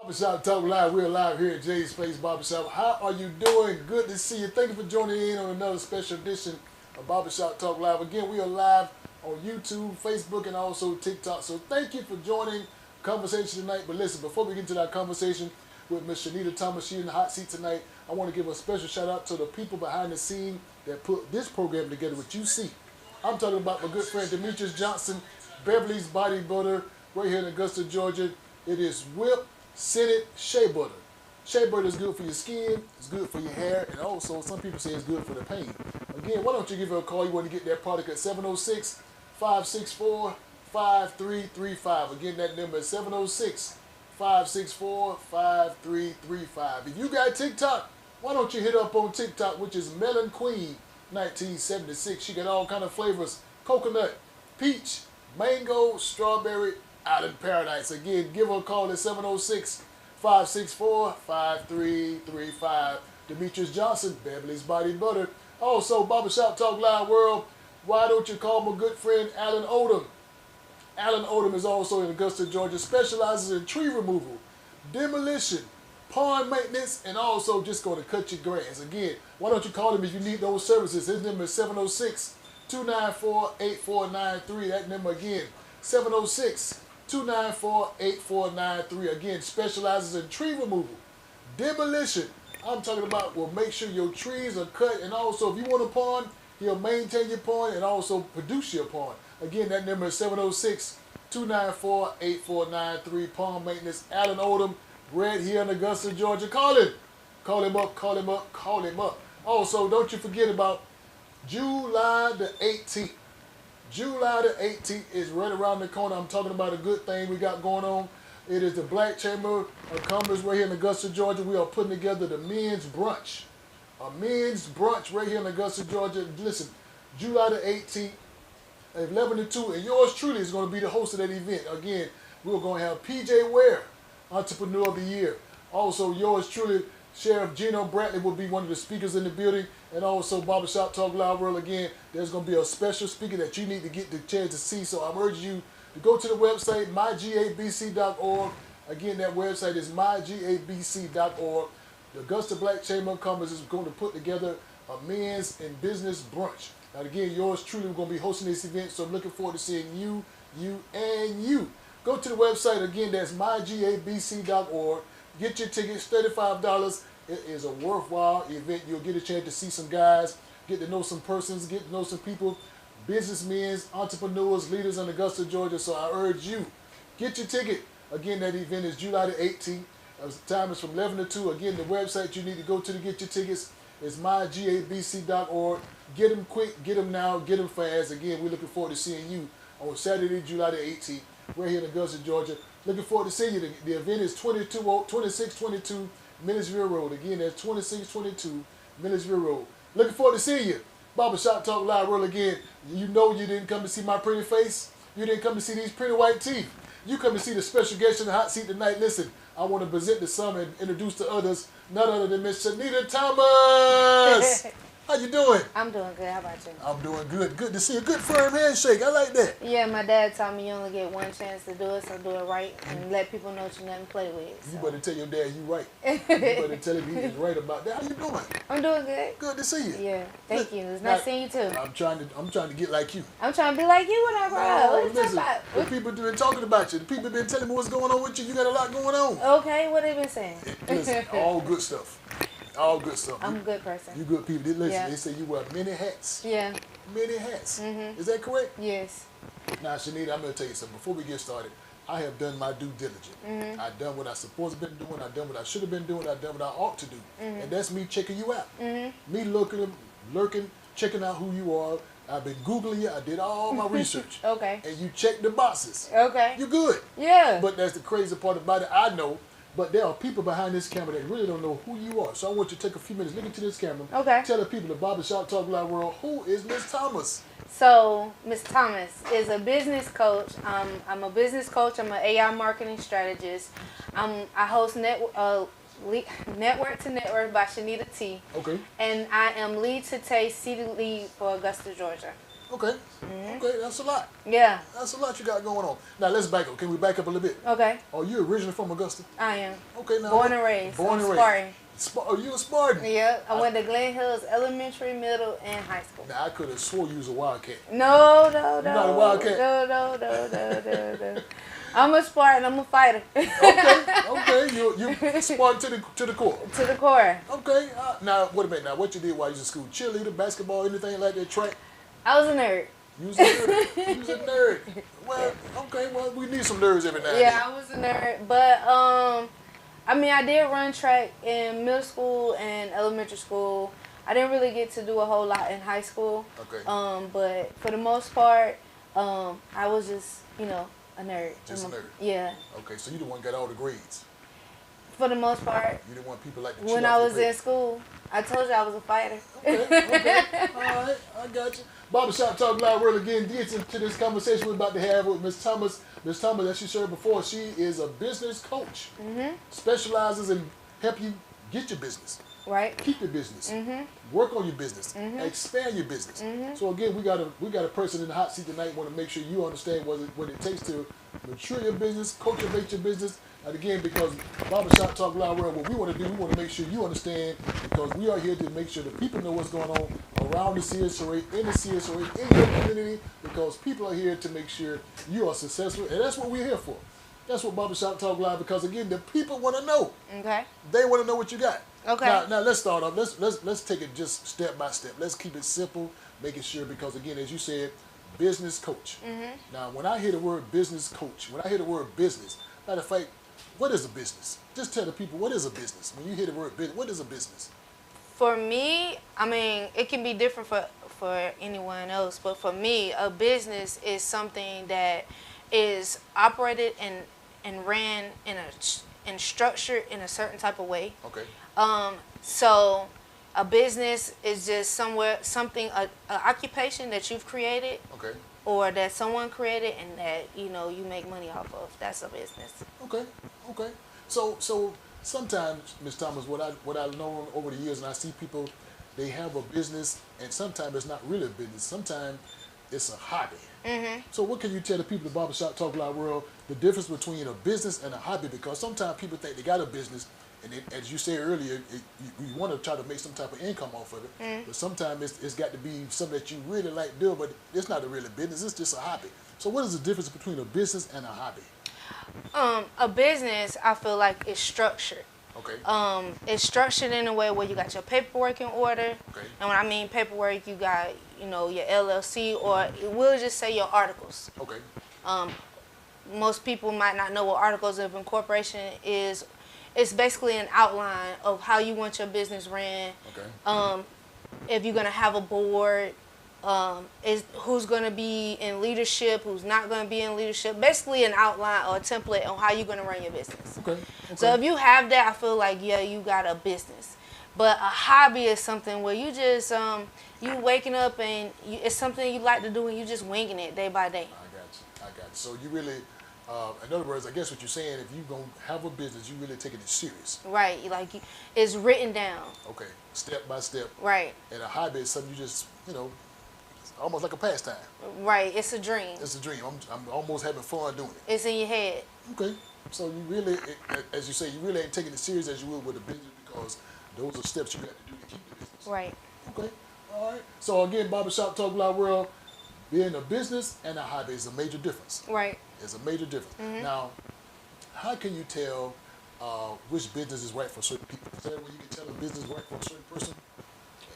Barbershop Talk Live. We're live here at Jay's Place Barbershop. How are you doing? Good to see you. Thank you for joining in on another special edition of Barbershop Talk Live. Again, we are live on YouTube, Facebook, and also TikTok. So thank you for joining the conversation tonight. But listen, before we get into that conversation with Miss Shanita Thomas, she's in the hot seat tonight. I want to give a special shout out to the people behind the scene that put this program together, which you see. I'm talking about my good friend Demetrius Johnson, Beverly's Body Butter, right here in Augusta, Georgia. It is whipped scented shea butter. Shea butter is good for your skin, it's good for your hair, and also some people say it's good for the pain. Again, why don't you give her a call? You want to get that product at 706-564-5335. Again, that number is 706-564-5335. If you got TikTok, why don't you hit up on TikTok, which is Melon Queen 1976. She got all kind of flavors: coconut, peach, mango, strawberry, Island Paradise. Again, give her a call at 706-564-5335. Demetrius Johnson, Beverly's Body Butter. Also, Barbershop Talk Live World, why don't you call my good friend Alan Odom? Alan Odom is also in Augusta, Georgia, specializes in tree removal, demolition, pond maintenance, and also just going to cut your grass. Again, why don't you call him if you need those services? His number is 706-294-8493. That number again, 706-294-8493. Again, specializes in tree removal, demolition. I'm talking about will make sure your trees are cut, and also if you want a pond, he'll maintain your pond and also produce your pond. Again, that number is 706-294-8493. Pond maintenance, Alan Odom, right here in Augusta, Georgia. Call him. Call him up, call him up, call him up. Also, don't you forget about July the 18th. July the 18th is right around the corner. I'm talking about a good thing we got going on. It is the Black Chamber of Commerce right here in Augusta, Georgia. We are putting together the men's brunch. A men's brunch right here in Augusta, Georgia. Listen, July the 18th, 11 to 2, and yours truly is going to be the host of that event. Again, we're going to have PJ Ware, Entrepreneur of the Year. Also, yours truly, Sheriff Gino Bradley, will be one of the speakers in the building. And also, Barbershop Talk Live World, again, there's going to be a special speaker that you need to get the chance to see. So I'm urging you to go to the website, mygabc.org. Again, that website is mygabc.org. The Augusta Black Chamber of Commerce is going to put together a men's and business brunch. Now, again, yours truly, we're going to be hosting this event, so I'm looking forward to seeing you, and you. Go to the website, again, that's mygabc.org. Get your tickets, $35. It is a worthwhile event. You'll get a chance to see some guys, get to know some persons, get to know some people, businessmen, entrepreneurs, leaders in Augusta, Georgia. So I urge you, get your ticket. Again, that event is July the 18th. The time is from 11 to 2. Again, the website you need to go to get your tickets is mygabc.org. Get them quick, get them now, get them fast. Again, we're looking forward to seeing you on Saturday, July the 18th. We're here in Augusta, Georgia. Looking forward to seeing you. The event is 2622 Milledgeville Road. Again, that's 2622 Milledgeville Road. Looking forward to seeing you. Barbershop Talk Live World again. You know you didn't come to see my pretty face. You didn't come to see these pretty white teeth. You come to see the special guest in the hot seat tonight. Listen, I want to present to some and introduce to others none other than Miss Shanita Thomas. How you doing? I'm doing good. How about you? I'm doing good. Good to see a good firm handshake. I like that. Yeah, my dad taught me you only get one chance to do it, so do it right and let people know you're nothing to play with. So. You better tell your dad you right. You better tell him he is right about that. How you doing? I'm doing good. Good to see you. Yeah, thank you. It's nice seeing you too. I'm trying to get like you. I'm trying to be like you when I grow up. What you talking about? The people been talking about you. The people been telling me what's going on with you. You got a lot going on. Okay, what they been saying? Listen, all good stuff. All good stuff. I'm a good person. You good people. Listen, Yeah. They say you wear many hats. Yeah. Many hats. Mm-hmm. Is that correct? Yes. Now, Shanita, I'm going to tell you something. Before we get started, I have done my due diligence. Mm-hmm. I've done what I supposed to have been doing. I've done what I should have been doing. I've done what I ought to do. Mm-hmm. And that's me checking you out. Mm-hmm. Me lurking, checking out who you are. I've been Googling you. I did all my research. Okay. And you checked the boxes. Okay. You're good. Yeah. But that's the crazy part about it. I know. But there are people behind this camera that really don't know who you are. So I want you to take a few minutes, look into this camera. Okay. Tell the people, the Barbershop Talk Live World, who is Miss Thomas? So, Ms. Thomas is a business coach. I'm a business coach. I'm an AI marketing strategist. I host Network to Network by Shanita T. Okay. And I am lead to taste seated lead for Augusta, Georgia. Okay. Okay, that's a lot. Yeah. That's a lot you got going on. Now let's back up. Can we back up a little bit? Okay. Oh, you originally from Augusta? I am. Okay, now Born and raised. Born and Spartan. raised. Oh, you a Spartan? Yep. I went to Glen Hills Elementary, middle, and high school. Now I could have swore you was a Wildcat. No. You're not a Wildcat? No. I'm a Spartan. I'm a fighter. Okay. You Spartan to the core. To the core. Okay. Now wait a minute. Now what you did while you was in school? Cheerleader, basketball, anything like that? Track? I was a nerd. You was a nerd. You was a nerd. Well, okay. Well, we need some nerds every now and then. Yeah, I was a nerd, but I mean, I did run track in middle school and elementary school. I didn't really get to do a whole lot in high school. Okay. But for the most part, I was just, a nerd. Just a nerd. Yeah. Okay, so you the one got all the grades. For the most part. You didn't want people like to cheat When off I your was grades. in school, I told you I was a fighter. Okay. All right, I got you. Barbershop Talk Live World again gets into this conversation we're about to have with Miss Thomas. Miss Thomas, as she shared before, she is a business coach. Specializes in help you get your business. Right. Keep your business. Work on your business. Expand your business. So again, we got a person in the hot seat tonight. Want to make sure you understand what it takes to mature your business, cultivate your business. And again, because Barbershop Talk Live World, what we want to do, we want to make sure you understand, because we are here to make sure that people know what's going on around the CSRA, in the CSRA, in your community, because people are here to make sure you are successful, and that's what we're here for. That's what Barbershop Talk Live, because again, the people want to know. Okay. They want to know what you got. Okay. Now let's start off. Let's take it just step by step. Let's keep it simple, making sure, because again, as you said, business coach. Now, when I hear the word business coach, when I hear the word business, matter of fact, what is a business? Just tell the people, what is a business? When you hear the word business, what is a business? For me, I mean, it can be different for anyone else, but for me, a business is something that is operated and ran and structured in a certain type of way. Okay. So a business is just something, an occupation that you've created. Okay. Or that someone created and that, you make money off of. That's a business. Okay. Okay. So sometimes, Ms. Thomas, what I know over the years, and I see people, they have a business, and sometimes it's not really a business. Sometimes it's a hobby. So what can you tell the people at Barbershop Talk Live World, the difference between a business and a hobby? Because sometimes people think they got a business, and as you said earlier, you want to try to make some type of income off of it. But sometimes it's got to be something that you really like doing, but it's not a real business. It's just a hobby. So what is the difference between a business and a hobby? A business, I feel like, is structured. Okay. It's structured in a way where you got your paperwork in order. Okay. And when I mean paperwork, you got, your LLC, or we'll just say your articles. Okay. Most people might not know what articles of incorporation is. It's basically an outline of how you want your business ran. Okay. If you're going to have a board, who's going to be in leadership, who's not going to be in leadership. Basically an outline or a template on how you're going to run your business. Okay. So if you have that, I feel like, yeah, you got a business. But a hobby is something where you just, you waking up and it's something you like to do and you just winging it day by day. I got you. So you really, in other words, I guess what you're saying, if you're going to have a business, you really taking it serious. Right. Like, it's written down. Okay. Step by step. Right. And a hobby is something you just, it's almost like a pastime. Right. It's a dream. It's a dream. I'm almost having fun doing it. It's in your head. Okay. So you really, as you say, you really ain't taking it serious as you would with a business, because those are steps you got to do to keep the business. Right. Okay. All right. So again, Barbershop Talk Live World, being a business and a hobby is a major difference. Right. It's a major difference. Now, how can you tell which business is right for certain people? Is that way you can tell a business is right for a certain person?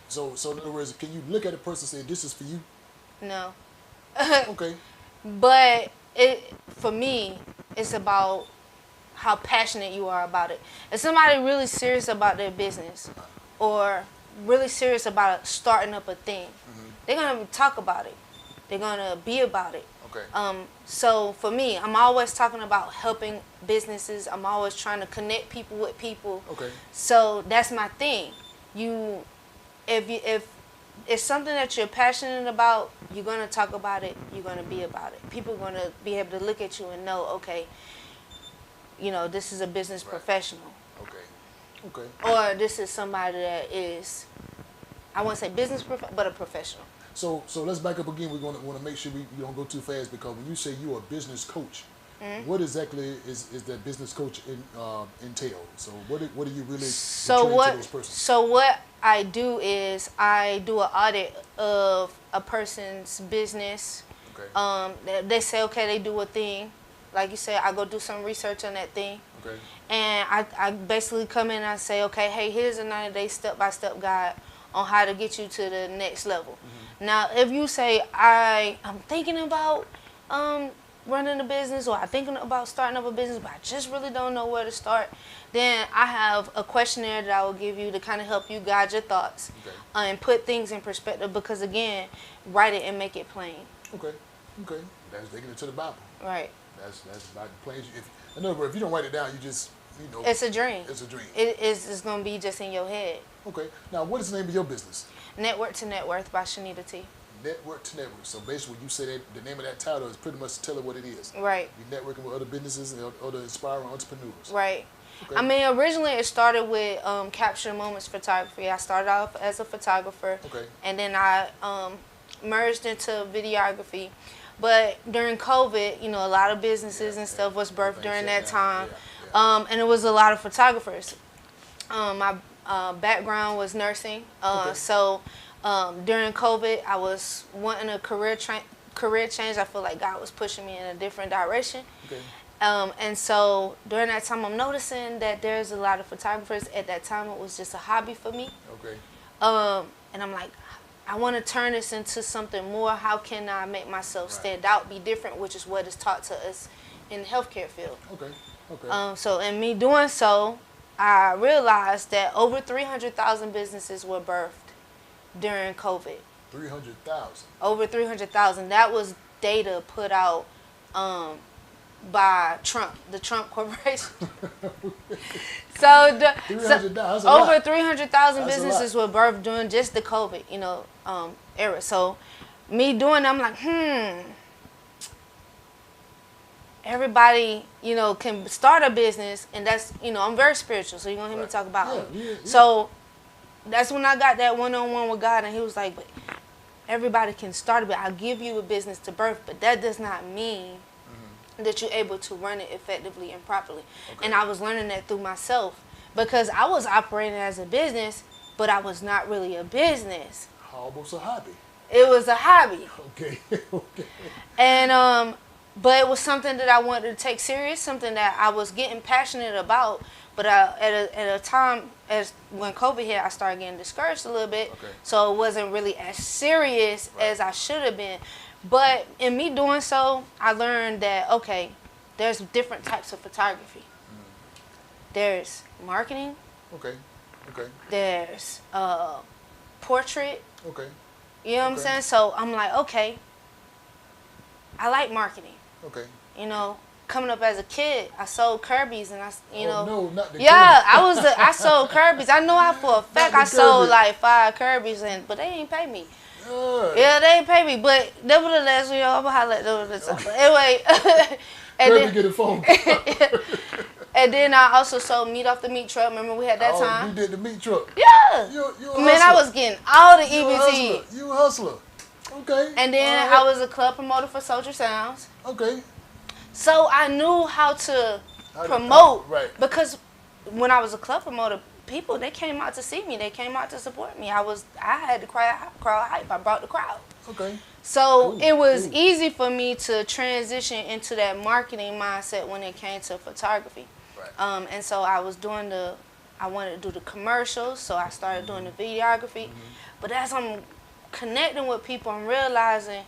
So in other words, can you look at a person and say, this is for you? No. Okay. But for me, it's about how passionate you are about it. If somebody really serious about their business or really serious about starting up a thing, they're going to talk about it. They're going to be about it. Okay. So for me, I'm always talking about helping businesses. I'm always trying to connect people with people. Okay. So that's my thing. If it's something that you're passionate about, you're going to talk about it. You're going to be about it. People are going to be able to look at you and know, okay, this is a business professional. Okay. Okay. Or this is somebody that is, I won't say business but a professional. So let's back up again. We're going to want to make sure we don't go too fast because when you say you're a business coach, what exactly is that business coach entail? So what do you really portray to those persons? So what I do is I do an audit of a person's business. Okay. They say okay, they do a thing. Like you said, I go do some research on that thing. Okay. And I basically come in and I say, okay, hey, here's a 90-day step-by-step guide on how to get you to the next level. Now, if you say, I'm thinking about running a business or I'm thinking about starting up a business, but I just really don't know where to start, then I have a questionnaire that I will give you to kind of help you guide your thoughts and put things in perspective because, again, write it and make it plain. Okay. Okay. That's taking it to the Bible. Right. That's about the plain. In other words, if you don't write it down, you just, It's a dream. It's a dream. It's going to be just in your head. Okay. Now, what is the name of your business? Network to Net Worth by Shanita T. Network to network. So basically, when you say that, the name of that title is pretty much telling what it is. Right. You're networking with other businesses and other inspiring entrepreneurs. Right. Okay. I mean, originally it started with Capture Moments Photography. I started off as a photographer. Okay. And then I merged into videography. But during COVID, a lot of businesses and stuff was birthed during that time. And it was a lot of photographers. My background was nursing. So during COVID, I was wanting a career change. I feel like God was pushing me in a different direction. Okay. And so during that time, I'm noticing that there's a lot of photographers. At that time, it was just a hobby for me. Okay. And I'm like, I want to turn this into something more. How can I make myself stand out, be different, which is what is taught to us in the healthcare field. Okay. Okay. So in me doing so, I realized that over 300,000 businesses were birthed during COVID. 300,000. Over 300,000. That was data put out by Trump, the Trump Corporation. So over 300,000 businesses were birthed during just the COVID, era. So me doing, I'm like, everybody, can start a business, and that's, I'm very spiritual, so you're gonna hear me talk about it. So that's when I got that one-on-one with God, and He was like, but everybody can start a business. I'll give you a business to birth, but that does not mean that you're able to run it effectively and properly. And I was learning that through myself because I was operating as a business, but I was not really a business. Almost a hobby. It was a hobby. Okay. Okay. And but it was something that I wanted to take serious, something that I was getting passionate about. But at a time as when COVID hit, I started getting discouraged a little bit. Okay. So it wasn't really as serious as I should have been. But in me doing so, I learned that, okay, there's different types of photography. There's marketing. Okay. Okay. There's portrait. Okay. You know what I'm saying? So I'm like, okay, I like marketing. Okay. Coming up as a kid, I sold Kirby's, and no, not the Kirby. I sold Kirby's. I know for a fact I sold like 5 Kirby's, but they ain't pay me. Yeah, they ain't pay me, but nevertheless, I'm gonna holler at them this time. But anyway, and then get a phone. And then I also sold meat off the meat truck. Remember we had that time? You did the meat truck. Yeah. You a hustler. Man, I was getting all the EBT. You a hustler. Okay. And then I was a club promoter for Soldier Sounds. Okay. So I knew how to promote. Right. Because when I was a club promoter, people, they came out to see me. They came out to support me. I had the crowd hype. I brought the crowd. Okay. So it was easy for me to transition into that marketing mindset when it came to photography. Right. And so I wanted to do the commercials, so I started doing the videography. But as I'm connecting with people, I'm realizing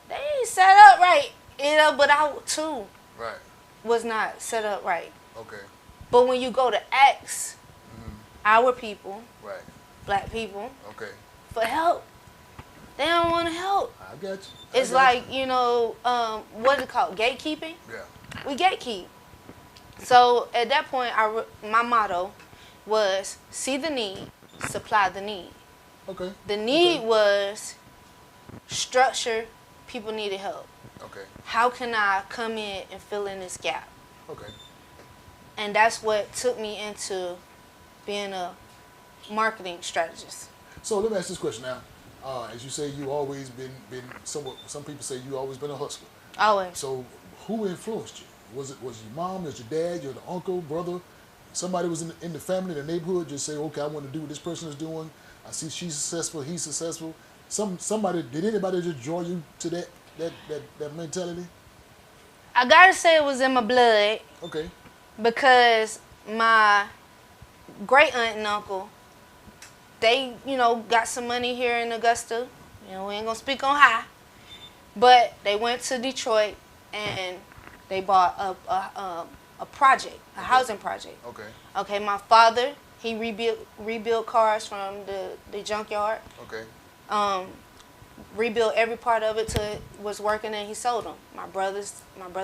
they ain't set up right. But I too was not set up right. Okay. But when you go to ask our people, black people, for help, they don't want to help. I got you. It's like, what is it called? Gatekeeping? Yeah. We gatekeep. So at that point, my motto was see the need, supply the need. Okay. The need was structure, people needed help. Okay. How can I come in and fill in this gap? Okay. And that's what took me into being a marketing strategist. So let me ask this question now. As you say, you always been somewhat. Some people say you always been a hustler. Always. So who influenced you? Was it your mom? Was your dad? Your uncle, brother? Somebody was in the family, in the neighborhood. Just say, okay, I want to do what this person is doing. I see she's successful. He's successful. Somebody did anybody just draw you to that mentality? I gotta say it was in my blood Okay. because my great aunt and uncle, they, got some money here in Augusta. We ain't gonna speak on how, but they went to Detroit and they bought a project, a housing project. Okay. Okay, my father, he rebuilt cars from the junkyard. Okay. Rebuilt every part of it till it was working and he sold them. My brother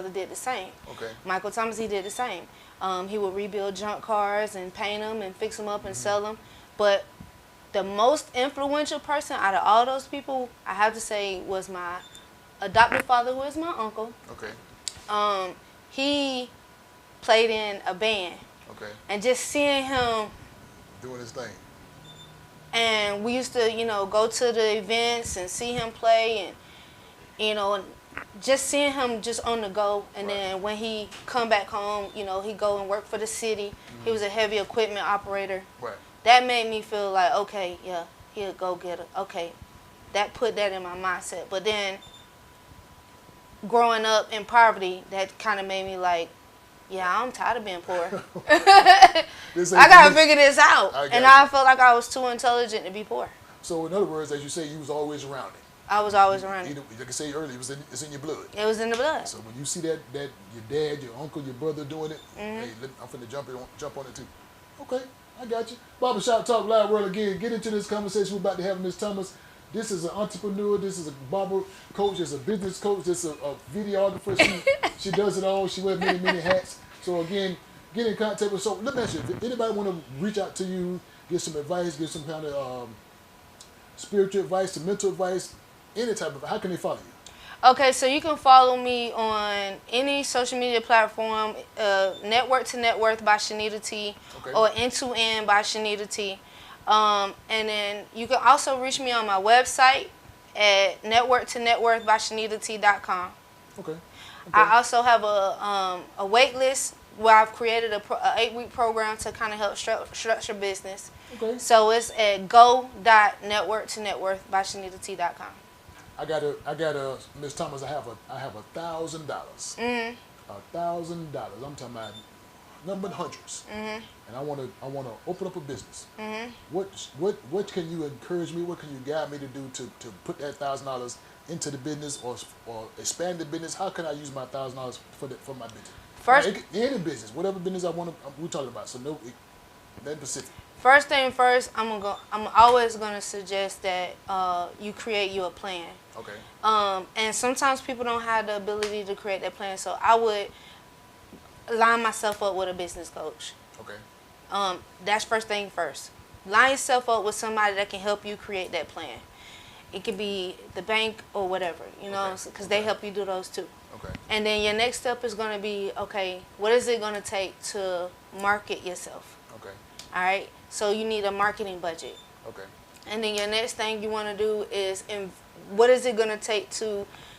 did the same. Okay. Michael Thomas, he did the same. He would rebuild junk cars and paint them and fix them up and sell them. But the most influential person out of all those people, I have to say, was my adopted father, who is my uncle. Okay. He played in a band. Okay. And just seeing him doing his thing. And we used to, go to the events and see him play and, just seeing him just on the go. And then when he come back home, he go and work for the city. He was a heavy equipment operator. Right. That made me feel like, okay, yeah, he'll go get it. Okay, that put that in my mindset. But then growing up in poverty, that kind of made me like, yeah, I'm tired of being poor. I got to figure this out. I felt like I was too intelligent to be poor. So in other words, as you say, you was always around it. I was always around it. Like I said earlier, it's in your blood. It was in the blood. So when you see that your dad, your uncle, your brother doing it, hey, I'm finna jump on it too. Okay, I got you. Barbershop Talk Live World again. Get into this conversation we're about to have with Ms. Thomas. This is an entrepreneur. This is a barber coach. This is a business coach. This is a videographer. She does it all. She wears many hats. So again, get in contact with. So let me ask you: if anybody want to reach out to you, get some advice, get some kind of spiritual advice, some mental advice, any type of, how can they follow you? Okay, so you can follow me on any social media platform, Network to Net Worth by Shanita T, or End to End by Shanita T. And then you can also reach me on my website at networktonetworth by ShanitaT.com. Okay. I also have a wait list where I've created a 8-week program to kind of help structure business. Okay. So it's at go.networktonetworth by ShanitaT.com. I got Ms. Thomas. I have $1,000. $1,000. I'm talking about number hundreds. And I want to open up a business. What can you encourage me? What can you guide me to do to put that $1,000 into the business or expand the business? How can I use my $1,000 for my business? First, any business, whatever business I want to. We're talking about. So no, nothing specific. First thing first, I'm always gonna suggest that you create you a plan. Okay. And sometimes people don't have the ability to create that plan, so I would line myself up with a business coach. Okay. That's first thing first. Line yourself up with somebody that can help you create that plan. It could be the bank or whatever, because they help you do those too. Okay. And then your next step is going to be, okay, what is it going to take to market yourself? Okay. All right? So you need a marketing budget. Okay. And then your next thing you want to do is, what is it going to take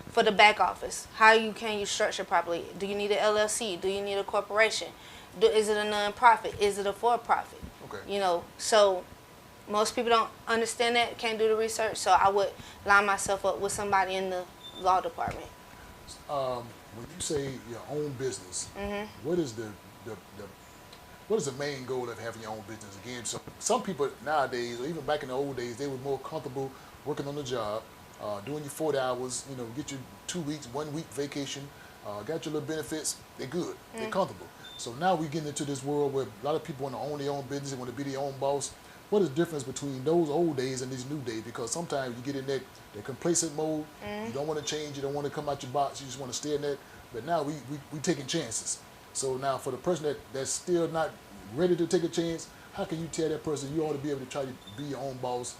for the back office? How can you structure properly? Do you need an LLC? Do you need a corporation? Is it a nonprofit? Is it a for-profit? Okay. So most people don't understand that, can't do the research. So I would line myself up with somebody in the law department. When you say your own business, what is what is the main goal of having your own business? Again, some people nowadays, or even back in the old days, they were more comfortable working on the job, doing your 40 hours, get your 2 weeks, 1 week vacation, got your little benefits, they're good, they're comfortable. So now we're getting into this world where a lot of people want to own their own business, they want to be their own boss. What is the difference between those old days and these new days? Because sometimes you get in that complacent mode, you don't want to change, you don't want to come out your box, you just want to stay in that. But now we taking chances. So now for the person that's still not ready to take a chance, how can you tell that person you ought to be able to try to be your own boss,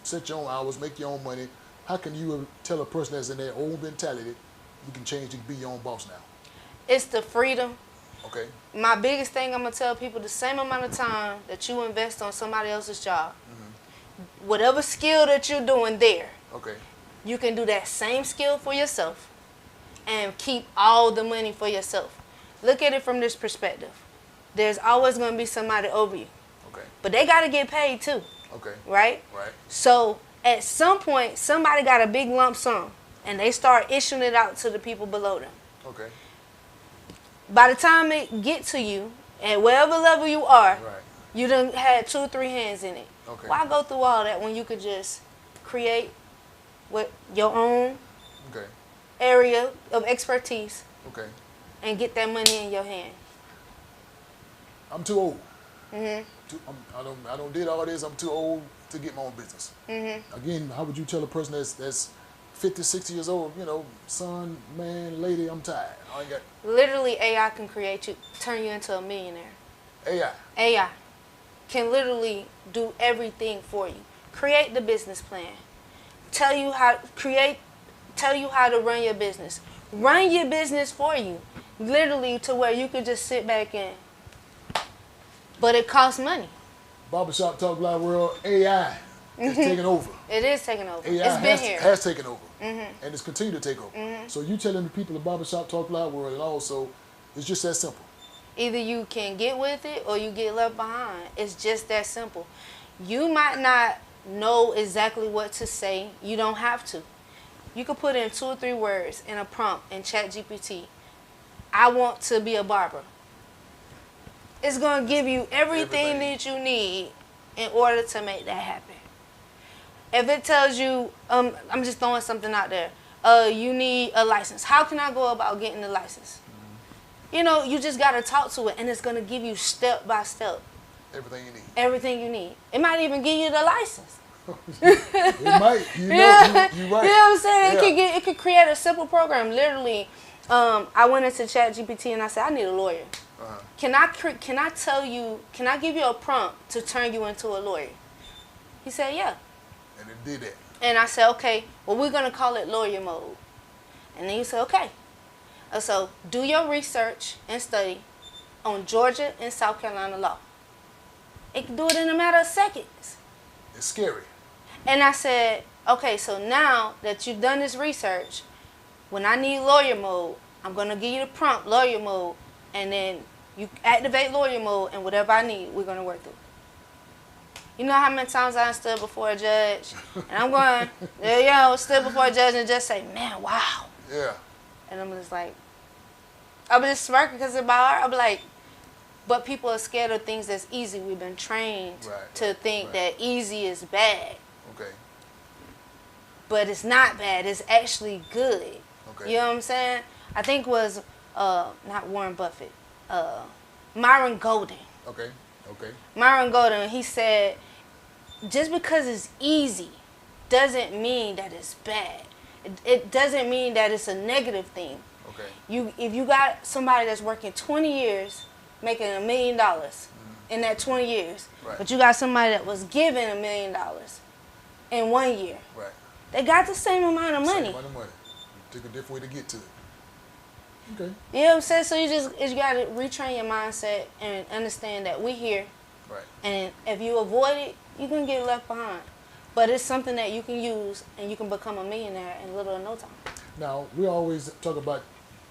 set your own hours, make your own money? How can you tell a person that's in that old mentality, you can change to be your own boss now? It's the freedom. Okay. My biggest thing I'm going to tell people, the same amount of time that you invest on somebody else's job, whatever skill that you're doing there, Okay. you can do that same skill for yourself and keep all the money for yourself. Look at it from this perspective. There's always going to be somebody over you. Okay. But they got to get paid too. Okay. Right? Right. So at some point, somebody got a big lump sum and they start issuing it out to the people below them. Okay. By the time it get to you, at whatever level you are, Right. you done had 2 or 3 hands in it. Okay. Why go through all that when you could just create what your own Okay. area of expertise Okay. and get that money in your hand? I'm too old. Mhm. I don't did all this. I'm too old to get my own business. Mhm. Again, how would you tell a person that's 50, 60 years old, son, man, lady, I'm tired. I ain't got Literally, AI can turn you into a millionaire. AI. AI can literally do everything for you. Create the business plan. Tell you how to run your business. Run your business for you. Literally to where you could just sit back and, but it costs money. Barbershop Talk Live World, AI is taking over. It is taking over. AI It's been here. has taken over. And it's continued to take over. So you telling the people of Barbershop Talk Live World and also, it's just that simple. Either you can get with it or you get left behind. It's just that simple. You might not know exactly what to say. You don't have to. You could put in 2 or 3 words in a prompt in ChatGPT. I want to be a barber. It's going to give you everything that you need in order to make that happen. If it tells you, I'm just throwing something out there, you need a license. How can I go about getting the license? You just got to talk to it, and it's going to give you step by step. Everything you need. Everything you need. It might even give you the license. It might. You're right. You know what I'm saying? Yeah. It could create a simple program. Literally, I went into ChatGPT and I said, I need a lawyer. Uh-huh. Can I give you a prompt to turn you into a lawyer? He said, yeah. And it did that. And I said, okay, well, we're going to call it lawyer mode. And then he said, okay. So do your research and study on Georgia and South Carolina law. It can do it in a matter of seconds. It's scary. And I said, okay, so now that you've done this research, when I need lawyer mode, I'm going to give you the prompt, lawyer mode, and then you activate lawyer mode, and whatever I need, we're going to work through. You know how many times I stood before a judge, and I'm going, stood before a judge and just say, man, wow. Yeah. And I'm just like, I'm just smirking because of my heart. I'm like, but people are scared of things that's easy. We've been trained to think that easy is bad. Okay. But it's not bad. It's actually good. Okay. You know what I'm saying? I think it was not Warren Buffett, Myron Golden. Okay. Okay. Myron Golden, he said, just because it's easy doesn't mean that it's bad. It doesn't mean that it's a negative thing. Okay. If you got somebody that's working 20 years making $1 million in that 20 years, but you got somebody that was given $1 million in 1 year, they got the same amount of money. Same amount of money. Took a different way to get to it. Okay. You know what I'm saying? So you got to retrain your mindset and understand that we're here. Right. And if you avoid it, you're going to get left behind. But it's something that you can use and you can become a millionaire in little or no time. Now, we always talk about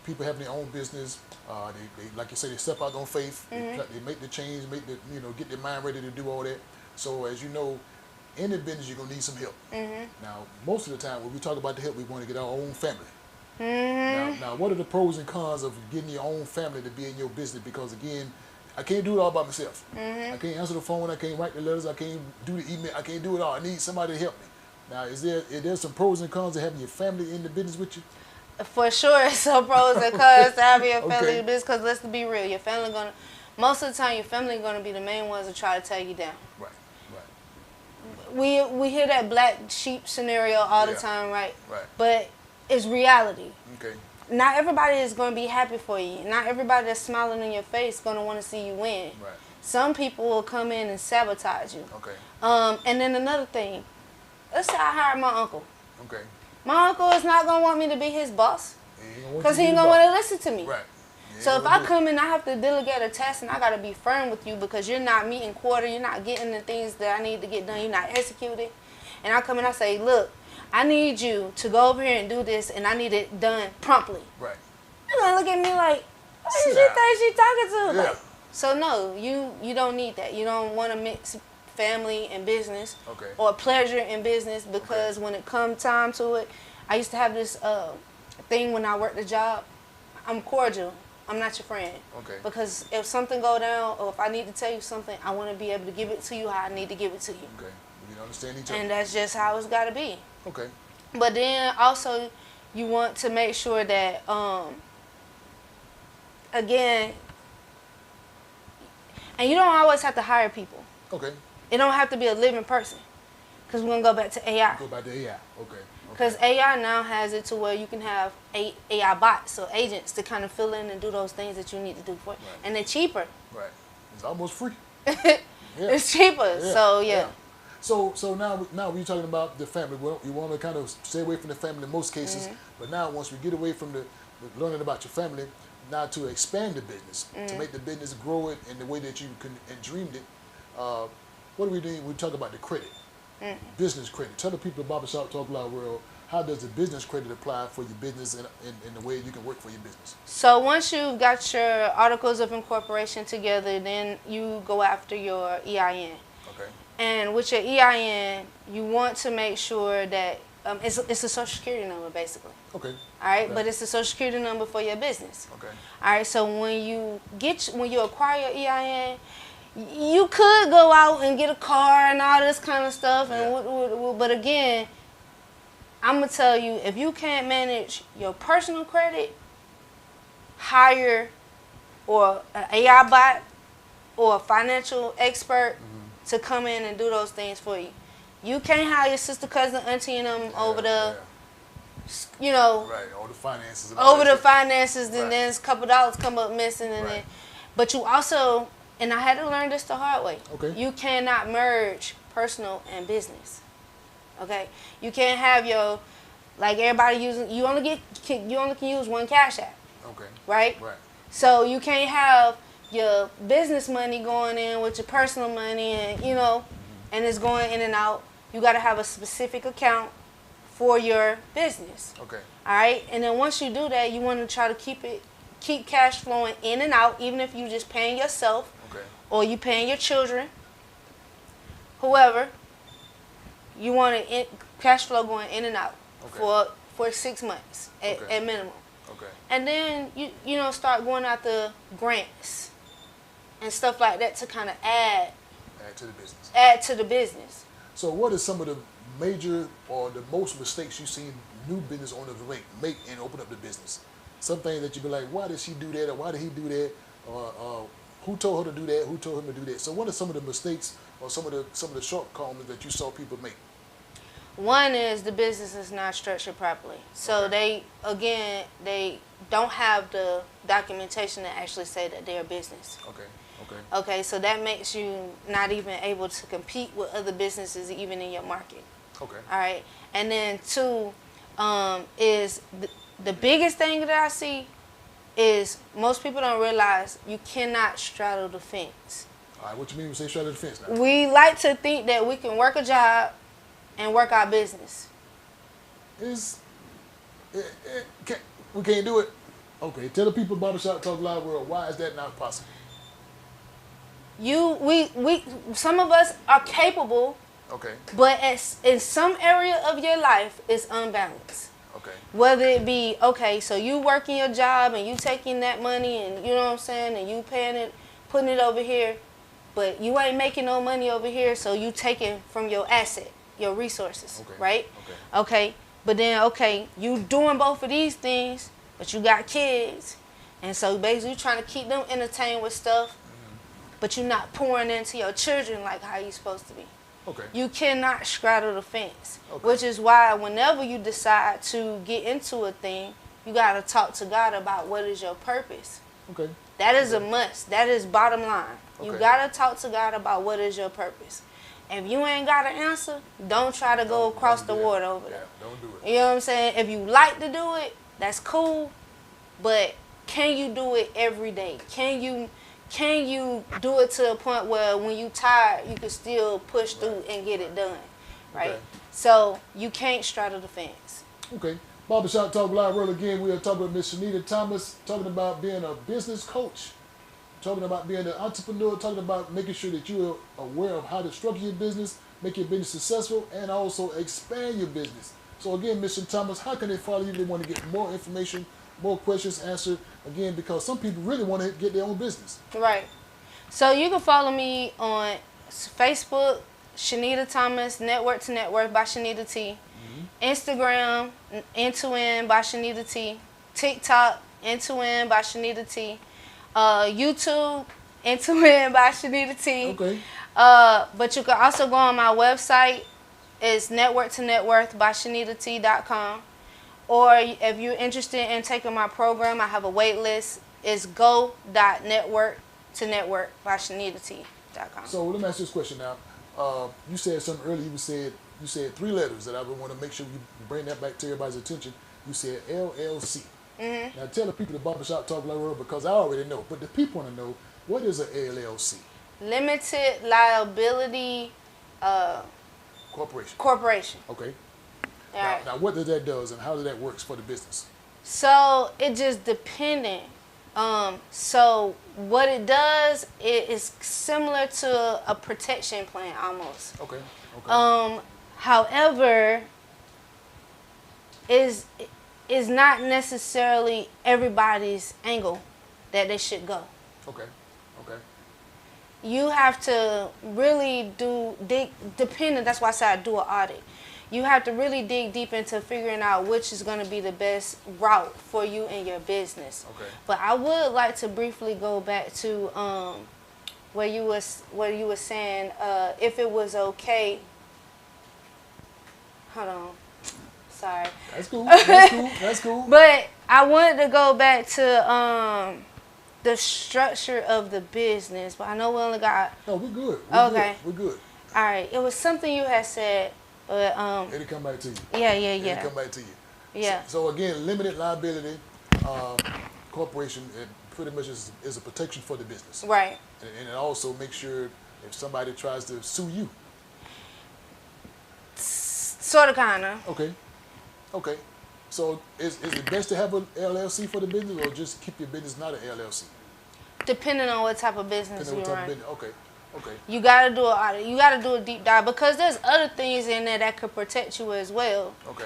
people having their own business. They like you say, they step out on faith. They make the change, get their mind ready to do all that. So as you know, in the business, you're going to need some help. Now, most of the time, when we talk about the help, we want to get our own family. Now, what are the pros and cons of getting your own family to be in your business? Because again, I can't do it all by myself. I can't answer the phone. I can't write the letters. I can't do the email. I can't do it all. I need somebody to help me. Now, is there some pros and cons of having your family in the business with you? For sure, it's some pros and cons to having your family in the business. Because let's be real, your family most of the time, your family going to be the main ones that try to tear you down. Right. We hear that black sheep scenario all the time, right? But it's reality. Okay. Not everybody is going to be happy for you. Not everybody that's smiling in your face is going to want to see you win. Right. Some people will come in and sabotage you. Okay. And then another thing, let's say I hired my uncle. Okay. My uncle is not going to want me to be his boss He ain't gonna want because you he to ain't be going to the want to boss. listen to me. Right. So if I come in, I have to delegate a task, and I gotta be firm with you because you're not meeting quarter, you're not getting the things that I need to get done, you're not executing. And I come in, I say, look, I need you to go over here and do this, and I need it done promptly. Right. You're gonna look at me like, what is she think she talking to? Yeah. Like, so no, you don't need that. You don't want to mix family and business, or pleasure and business, because when it comes time to it, I used to have this thing when I worked the job. I'm cordial. I'm not your friend. Okay. Because if something go down, or if I need to tell you something, I want to be able to give it to you how I need to give it to you. Okay. We can understand each other. And that's just how it's got to be. Okay. But then also, you want to make sure that, again, and you don't always have to hire people. Okay. It don't have to be a living person. Because we're going to go back to AI. Go back to AI. Okay. Because AI now has it to where you can have AI bots or agents to kind of fill in and do those things that you need to do for it. Right. And they're cheaper. Right. It's almost free. It's cheaper. Yeah. So, yeah. So now we're talking about the family. You want to kind of stay away from the family in most cases. But now once we get away from the learning about your family, now to expand the business, to make the business grow it in the way that you and dreamed it, what do we do? We talk about the credit. Business credit. Tell the people at Barbershop Talk Loud World, how does the business credit apply for your business in the way you can work for your business? So once you've got your articles of incorporation together, then you go after your EIN. Okay. And with your EIN, you want to make sure that it's a social security number, basically. Okay. All right, but it's a social security number for your business. Okay. All right, so when you acquire your EIN, you could go out and get a car and all this kind of stuff, and but again, I'm gonna tell you, if you can't manage your personal credit, hire or an AI bot or a financial expert to come in and do those things for you. You can't hire your sister, cousin, auntie, and them over the, you know, all the finances. And over the finances, and then a couple dollars come up missing, and then, but you also. And I had to learn this the hard way. Okay. You cannot merge personal and business. Okay. You can't have your, like everybody using. You only can use one Cash App. Okay. Right. Right. So you can't have your business money going in with your personal money, and and it's going in and out. You got to have a specific account for your business. Okay. All right. And then once you do that, you want to try to keep cash flowing in and out, even if you just paying yourself. Or you paying your children, whoever. You want cash flow going in and out for 6 months at minimum. Okay. And then you start going out the grants and stuff like that to kind of add to the business. Add to the business. So what are some of the major or the most mistakes you've seen new business owners make and open up the business? Some things that you be like, why did she do that, or why did he do that, or who told her to do that? Who told him to do that? So what are some of the mistakes or some of the shortcomings that you saw people make? One is the business is not structured properly. So they don't have the documentation to actually say that they're a business. Okay, so that makes you not even able to compete with other businesses even in your market. Okay. All right. And then two is the biggest thing that I see is most people don't realize you cannot straddle the fence. All right, what you mean when you say straddle the fence now? We like to think that we can work a job and work our business. We can't do it? Okay, tell the people at Barbershop Talk Live World, why is that not possible? Some of us are capable, but in some area of your life, it's unbalanced. Okay. Whether it be, so you working your job and you taking that money and you know what I'm saying, and you paying it, putting it over here, but you ain't making no money over here, so you taking from your asset, your resources, right? Okay. But then, you doing both of these things, but you got kids, and so basically you're trying to keep them entertained with stuff, but you're not pouring into your children like how you're supposed to be. Okay. You cannot straddle the fence, which is why whenever you decide to get into a thing, you got to talk to God about what is your purpose. Okay. That is a must. That is bottom line. You got to talk to God about what is your purpose. If you ain't got an answer, don't try to go across the water over there. Don't do it. You know what I'm saying? If you like to do it, that's cool, but can you do it every day? Can you do it to a point where when you tired, you can still push through and get it done, right? Okay. So you can't straddle the fence. Okay. Barbershop Talk Live World again. We are talking with Miss Shanita Thomas, talking about being a business coach, talking about being an entrepreneur, talking about making sure that you are aware of how to structure your business, make your business successful, and also expand your business. So again, Ms. Thomas, how can they follow you? They want to get more information, more questions answered. Again, because some people really want to get their own business. Right. So you can follow me on Facebook, Shanita Thomas, Network to Network by Shanita T. Instagram, End-to-End by Shanita T. TikTok, End-to-End by Shanita T. YouTube, End-to-End by Shanita T. Okay. But you can also go on my website. It's network to network by ShanitaT.com. Or if you're interested in taking my program, I have a wait list. It's go.network to network by ShanitaT.com. So let me ask you this question now. You said something earlier. You said 3 letters that I would want to make sure you bring that back to everybody's attention. You said LLC. Now tell the people the Barbershop Talk Live World, because I already know, but the people want to know, what is an LLC? Limited Liability Corporation. Okay. All right. Now what does that does and how does that works for the business? So it just dependent. So what it does, it is similar to a protection plan almost. Okay. Okay. However, is not necessarily everybody's angle that they should go. Okay. Okay. You have to really depending. That's why I said I do an audit. You have to really dig deep into figuring out which is going to be the best route for you and your business. Okay. But I would like to briefly go back to where you were saying if it was okay. Hold on. Sorry. That's cool. That's cool. That's cool. But I wanted to go back to the structure of the business, but I know we only got. No, we're good. Okay. We're good. All right. It was something you had said. It'll come back to you. Yeah. It'll come back to you. Yeah. So again, limited liability corporation, it pretty much is a protection for the business. Right. And it also makes sure if somebody tries to sue you. Sort of, kind of. Okay. Okay. So is it best to have an LLC for the business, or just keep your business not an LLC? Depending on what type of business Depending you on what type run. of business. Okay. Okay. You gotta do an audit. You gotta do a deep dive because there's other things in there that could protect you as well. Okay.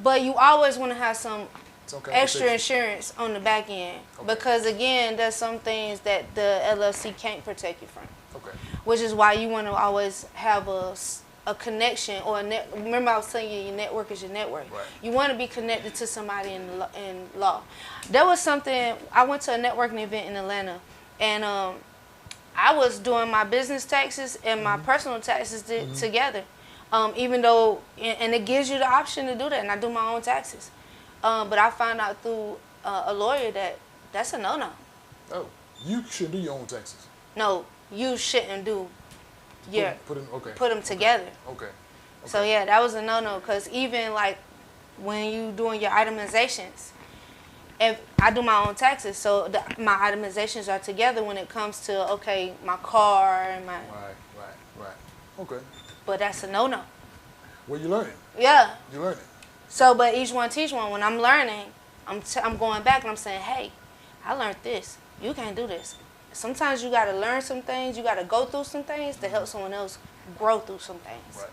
But you always want to have some kind of extra protection. insurance on the back end Okay. because again, there's some things that the LLC can't protect you from. Okay. Which is why you want to always have a connection or a net. Remember, I was telling you, your network is your network. Right. You want to be connected to somebody in law. There was something. I went to a networking event in Atlanta, and I was doing my business taxes and my personal taxes together. Even though, and it gives you the option to do that, and I do my own taxes. But I found out through a lawyer that that's a no-no. Oh, you should do your own taxes. No, you shouldn't do. Yeah, Put them together. Okay. So yeah, that was a no-no because even like when you doing your itemizations, if I do my own taxes, so my itemizations are together when it comes to okay, my car and my. Right. Okay. But that's a no-no. Well, you learn it. Yeah. You learn it. So, but each one teach one. When I'm learning, I'm going back and I'm saying, hey, I learned this. You can't do this. Sometimes you got to learn some things. You got to go through some things to help someone else grow through some things. Right.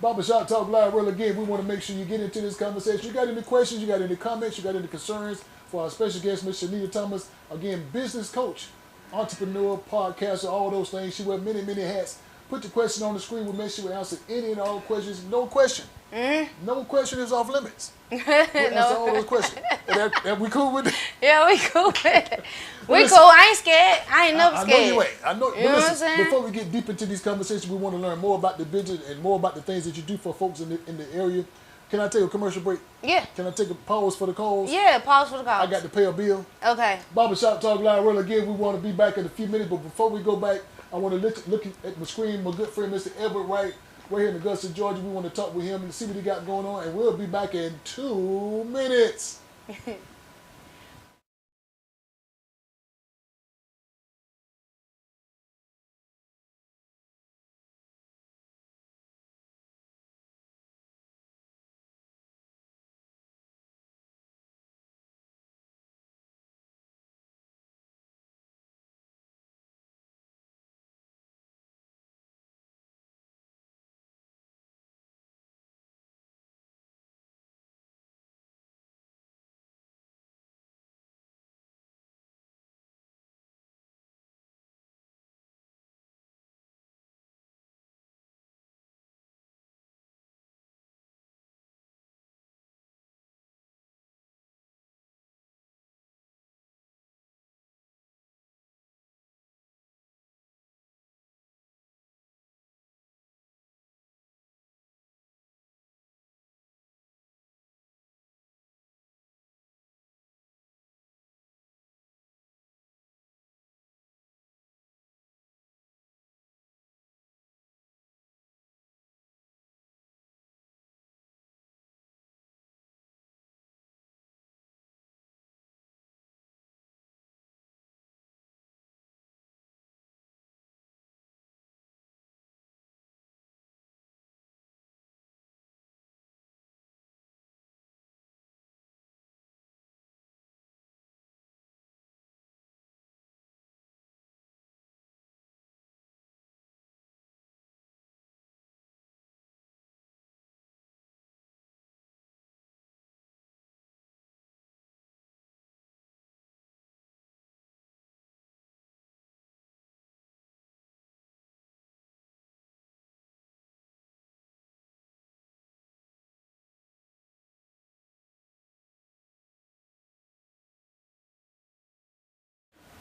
Barbershop Talk Live World again. We want to make sure you get into this conversation. You got any questions? You got any comments? You got any concerns for our special guest, Ms. Shanita Thomas? Again, business coach, entrepreneur, podcaster, all those things. She wears many, many hats. Put your question on the screen. We'll make sure we answer any and all questions. No question. No question is off limits. We'll answer all those questions. And we cool with it? Yeah, we cool with it. We cool. I ain't scared. I ain't never scared. I know you ain't. I know. You know what I'm saying? Before we get deep into these conversations, we want to learn more about the business and more about the things that you do for folks in the area. Can I take a commercial break? Yeah. Can I take a pause for the calls? Yeah, pause for the calls. I got to pay a bill. Okay. Barbershop Talk Live World again. We want to be back in a few minutes, but before we go back, I want to look at my screen. My good friend, Mr. Everett Wright. We're here in Augusta, Georgia. We want to talk with him and see what he got going on, and we'll be back in 2 minutes.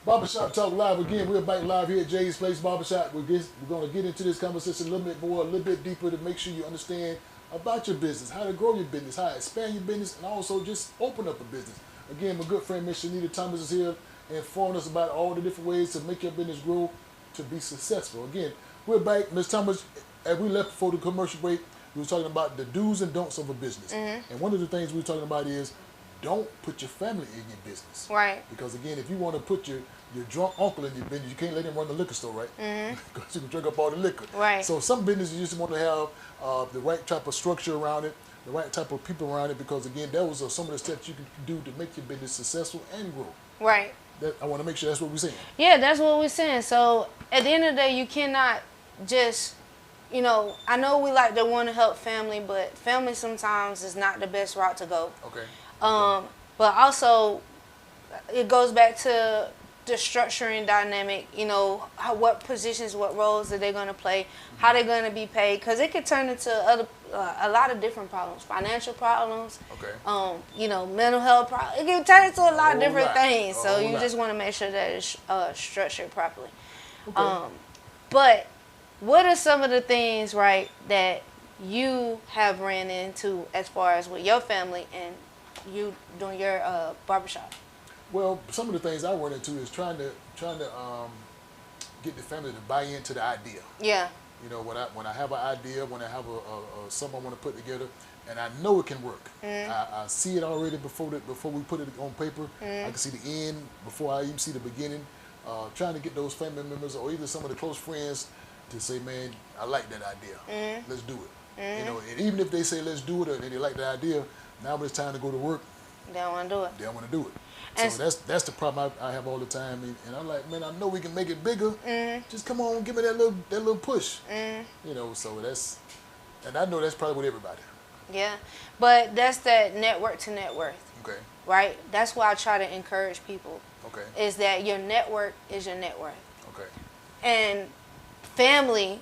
Barbershop Talk Live again. We're back live here at Jay's Place Barbershop. We're going to get into this conversation a little bit more, a little bit deeper to make sure you understand about your business, how to grow your business, how to expand your business, and also just open up a business. Again, my good friend Miss Shanita Thomas is here informing us about all the different ways to make your business grow to be successful. Again, we're back. Ms. Thomas, as we left before the commercial break, we were talking about the do's and don'ts of a business. And one of the things we were talking about is don't put your family in your business. Right. Because again, if you want to put your drunk uncle in your business, you can't let him run the liquor store, right? Because he can drink up all the liquor. Right. So some businesses you just want to have the right type of structure around it, the right type of people around it, because again, that was some of the steps you can do to make your business successful and grow. Right. I want to make sure that's what we're saying. Yeah, that's what we're saying. So at the end of the day, you cannot just, I know we like to want to help family, but family sometimes is not the best route to go. Okay. But also, it goes back to the structuring dynamic, what positions, what roles are they going to play, how they're going to be paid, because it could turn into a lot of different problems, financial problems, mental health problems. It can turn into a lot of different things. So you just want to make sure that it's structured properly. Okay. But what are some of the things, right, that you have ran into as far as with your family and you doing your barbershop? Well, some of the things I run into is trying to get the family to buy into the idea. Yeah. When I have an idea, when I have something I want to put together, and I know it can work. I see it already before we put it on paper. I can see the end before I even see the beginning. Trying to get those family members or either some of the close friends to say, man, I like that idea. Let's do it. And even if they say let's do it or they like the idea, now when it's time to go to work, they don't want to do it. They don't want to do it. So that's the problem I have all the time. And I'm like, man, I know we can make it bigger. Just come on, give me that little push. So and I know that's probably with everybody. Yeah, but that's that network to net worth. Okay. Right? That's why I try to encourage people. Okay. Is that your network is your net worth. Okay. And family,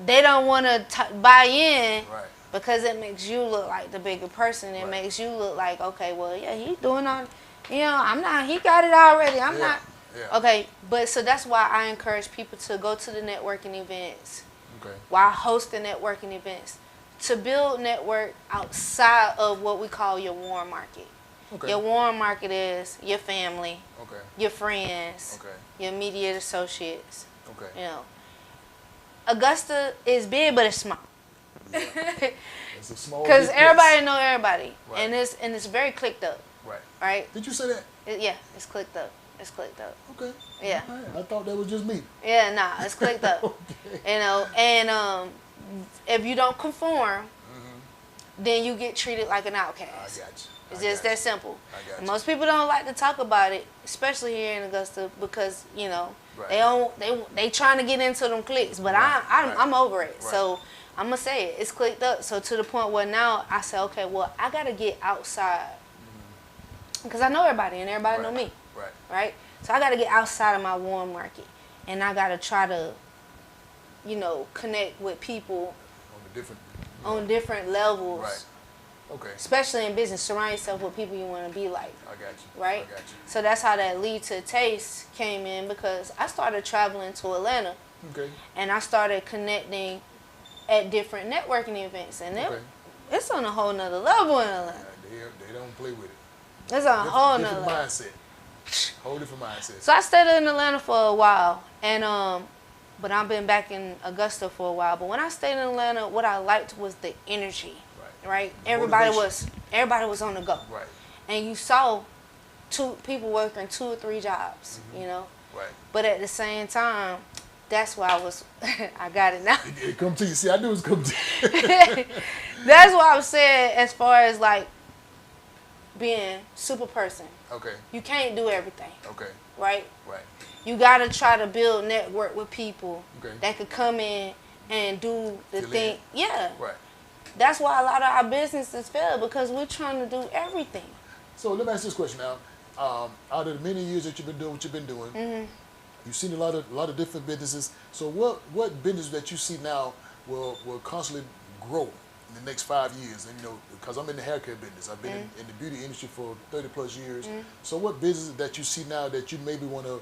they don't want to buy in. Right. Because it makes you look like the bigger person. It makes you look like, okay, well, yeah, he's doing all, I'm not, he got it already. I'm not. Yeah. Okay, but so that's why I encourage people to go to the networking events. Okay. While hosting networking events. To build network outside of what we call your warm market. Okay. Your warm market is your family, okay, your friends, okay, your immediate associates. Okay. Augusta is big, but it's small. Yeah. It's a small. Because everybody know everybody, right, and it's very clicked up. Right. Right. Did you say that? Yeah, it's clicked up. It's clicked up. Okay. Yeah. Right. I thought that was just me. Yeah, nah, it's clicked up. Okay. And if you don't conform, then you get treated like an outcast. I got you. It's just that simple. I got you. Most people don't like to talk about it, especially here in Augusta, because right, they trying to get into them cliques. But right, I'm over it. Right. So I'm gonna say it. It's clicked up. So to the point where now I say, okay, well, I gotta get outside because I know everybody and everybody know me. Right. Right. So I gotta get outside of my warm market, and I gotta try to, connect with people on different levels. Right. Okay. Especially in business, surround yourself with people you want to be like. I got you. Right? I got you. So that's how that lead to taste came in, because I started traveling to Atlanta. Okay. And I started connecting at different networking events. And it's on a whole nother level in Atlanta. They don't play with it. It's on a whole nother different level. mindset. Whole different mindset. So I stayed in Atlanta for a while. And but I've been back in Augusta for a while. But when I stayed in Atlanta, what I liked was the energy. Right? Everybody was on the go. Right. And you saw people working 2 or 3 jobs, Right. But at the same time, that's why I got it now. It come to you. See, I knew it was come to you. That's why I'm saying, as far as like being super person. Okay. You can't do everything. Okay. Right? Right. You gotta try to build network with people that could come in and do the thing. Yeah. Right. That's why a lot of our businesses fail, because we're trying to do everything. So let me ask this question now. Out of the many years that you've been doing what you've been doing, you've seen a lot of different businesses. So what business that you see now will constantly grow? in the next 5 years? And because I'm in the haircare business, I've been in the beauty industry for 30+ years. So what business that you see now that you maybe want to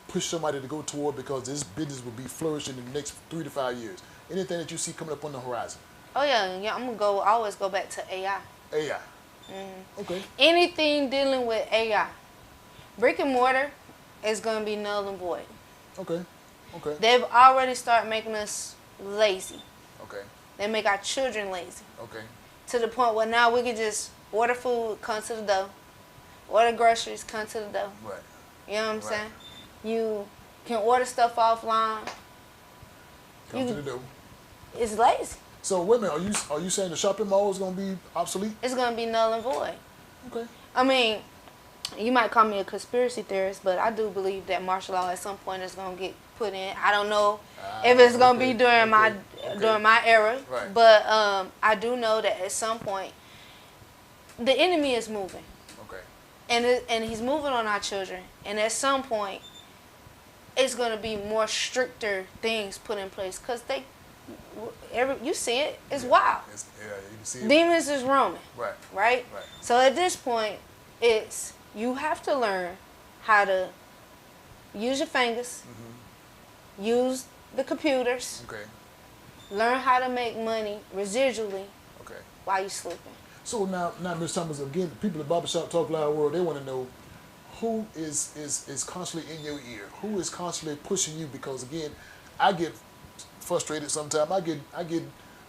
push somebody to go toward because this business will be flourishing in the next 3 to 5 years? Anything that you see coming up on the horizon? Oh yeah. I'm gonna always go back to AI. AI. Okay. Anything dealing with AI, brick and mortar is gonna be null and void. Okay. Okay. They've already started making us lazy. Okay. They make our children lazy. Okay. To the point where now we can just order food, come to the door. Order groceries, come to the door. Right. You know what I'm saying? You can order stuff offline. Come to the door. It's lazy. So wait a minute, are you saying the shopping mall is gonna be obsolete? It's gonna be null and void. Okay. I mean, you might call me a conspiracy theorist, but I do believe that martial law at some point is gonna get put in. I don't know if it's gonna be during my era, right. but I do know that at some point the enemy is moving. Okay. And he's moving on our children, and at some point it's gonna be more stricter things put in place because you see it, it's wild. You can see it. Demons is roaming. Right. Right? Right. So at this point, you have to learn how to use your fingers, use the computers, Okay. learn how to make money residually Okay. while you're sleeping. So now, Ms. Thomas, again, the people at Barbershop Talk Loud World, they want to know who is constantly in your ear, who is constantly pushing you, because again, I get frustrated sometimes. I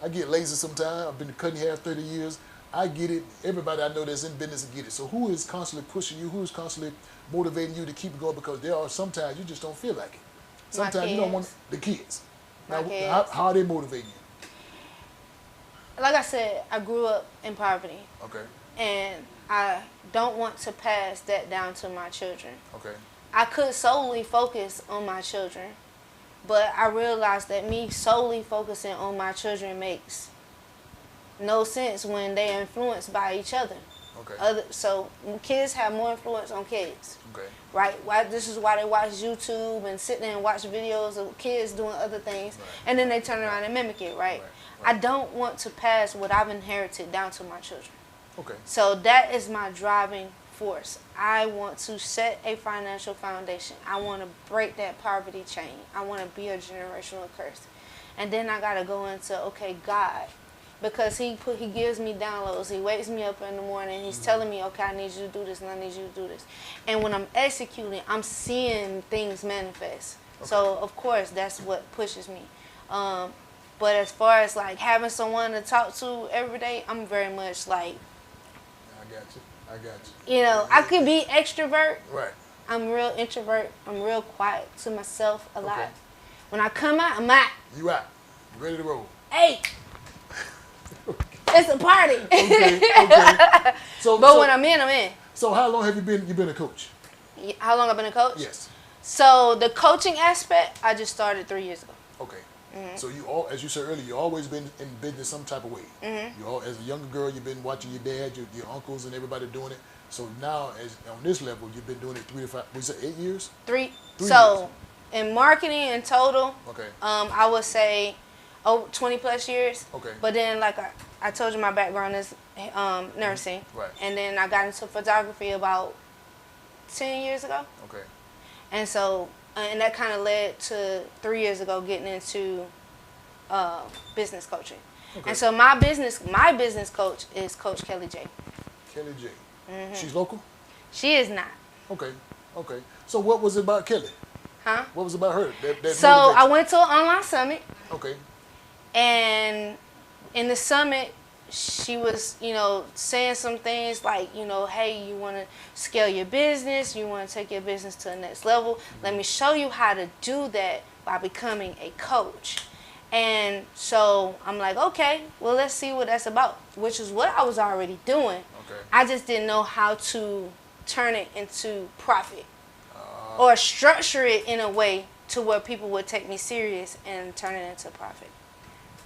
get lazy sometimes. I've been cutting hair 30 years. I get it. Everybody I know that's in business get it. So who is constantly pushing you? Who is constantly motivating you to keep going? Because there are sometimes you just don't feel like it. Sometimes you don't want the kids. Now, how are they motivating you? Like I said, I grew up in poverty. Okay. And I don't want to pass that down to my children. Okay. I could solely focus on my children, but I realized that me solely focusing on my children makes no sense when they're influenced by each other. Okay. So kids have more influence on kids. Okay. Right? This is why they watch YouTube and sit there and watch videos of kids doing other things, and then they turn around and mimic it, right? I don't want to pass what I've inherited down to my children. Okay. So that is my driving force. I want to set a financial foundation. I want to break that poverty chain. I want to be a generational curse. And then I got to go into, okay, God, because he gives me downloads. He wakes me up in the morning. He's telling me, okay, I need you to do this and I need you to do this. And when I'm executing, I'm seeing things manifest. Okay. So, of course, that's what pushes me. But as far as like having someone to talk to every day, I'm very much like, I got you. You know, I could be extrovert. Right. I'm real introvert. I'm real quiet to myself a lot. When I come out, I'm out. You out. You ready to roll. Hey. It's a party. Okay. But when I'm in. So how long have you been a coach? How long I've been a coach? Yes. So the coaching aspect, I just started 3 years ago. Okay. So as you said earlier, you always been in business some type of way. As a younger girl, you've been watching your dad, your uncles, and everybody doing it. So now, on this level, you've been doing it 3 to 5. Was it 8 years? Three years. In marketing in total, okay. I would say 20+ years. Okay. But then, like I told you, my background is nursing. Right. And then I got into photography about 10 years ago. Okay. And so, and that kind of led to 3 years ago getting into business coaching. Okay. And so my business coach is Coach Kelly J. Kelly J. She's local? She is not. Okay. Okay. So what was it about Kelly? Huh? What was it about her? That so motivation? I went to an online summit. Okay. And in the summit, she was, saying some things like, hey, you want to scale your business, you want to take your business to the next level. Let me show you how to do that by becoming a coach. And so I'm like, okay, well, let's see what that's about, which is what I was already doing. Okay. I just didn't know how to turn it into profit or structure it in a way to where people would take me serious and turn it into profit.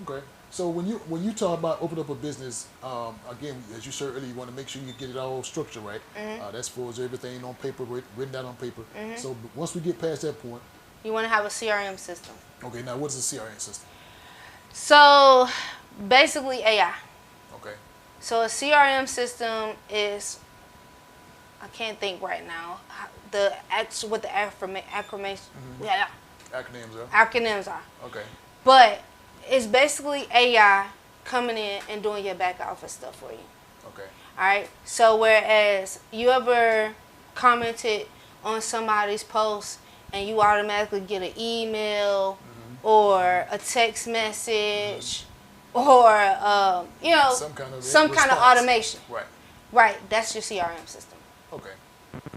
Okay. So when you talk about opening up a business, again, as you said earlier, you want to make sure you get it all structured right. That's for everything on paper, written down on paper. So once we get past that point, you want to have a CRM system. Okay. Now, what is a CRM system? So Basically AI. Okay. So a CRM system is, I can't think right now what the yeah, Acronyms acronyms are. Okay. But it's basically AI coming in and doing your back office stuff for you. Okay. All right. So whereas you ever commented on somebody's post and you automatically get an email or a text message or some kind of automation. Right. Right. That's your CRM system. Okay.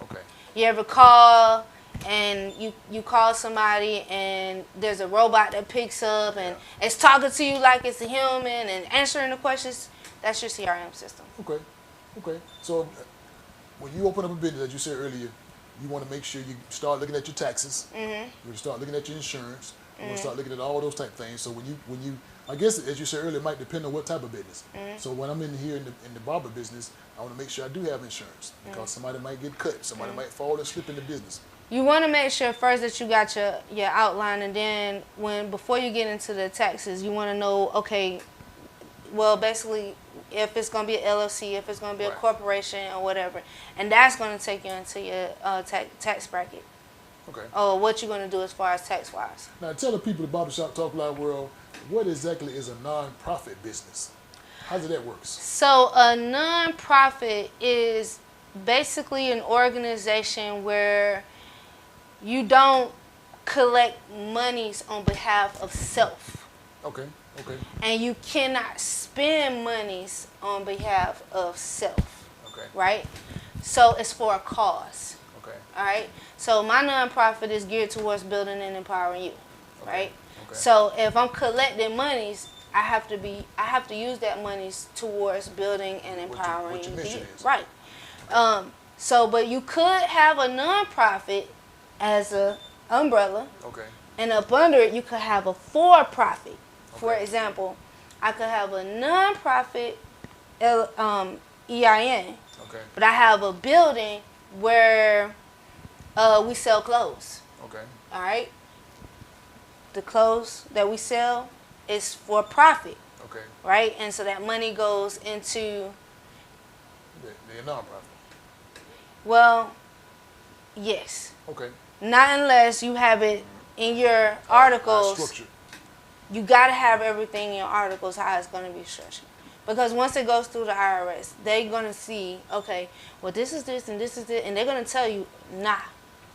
Okay. You ever call and you call somebody and there's a robot that picks up and it's talking to you like it's a human and answering the questions? That's your CRM system. Okay. Okay. So when you open up a business, as you said earlier, you want to make sure you start looking at your taxes. You start looking at your insurance. You want to start looking at all those type of things. So when you, I guess as you said earlier, it might depend on what type of business. So when I'm in here in the barber business, I want to make sure I do have insurance because somebody might get cut, somebody might fall and slip in the business. You want to make sure first that you got your outline, and then before you get into the taxes, you want to know, okay, well, basically, if it's going to be an LLC, if it's going to be a corporation or whatever, and that's going to take you into your tax bracket. Okay. Or what you're going to do as far as tax-wise. Now, tell the people at Barbershop Talk Live World, what exactly is a non-profit business? How does that work? So a non-profit is basically an organization where you don't collect monies on behalf of self. Okay. Okay. And you cannot spend monies on behalf of self. Okay. Right? So it's for a cause. Okay. All right? So my nonprofit is geared towards building and empowering you. Okay. Right? Okay. So if I'm collecting monies, I have to use that monies towards building and empowering what your mission is. Right. But you could have a nonprofit as a umbrella. Okay. And up under it, you could have a for-profit. Okay. For example, I could have a nonprofit EIN. Okay. But I have a building where we sell clothes. Okay. All right. The clothes that we sell is for profit. Okay. Right, and so that money goes into the nonprofit. Well, yes. Okay. Not unless you have it in your articles. Structured. You got to have everything in your articles how it's going to be structured. Because once it goes through the IRS, they're going to see, okay, well, this is this and this is it, and they're going to tell you, nah.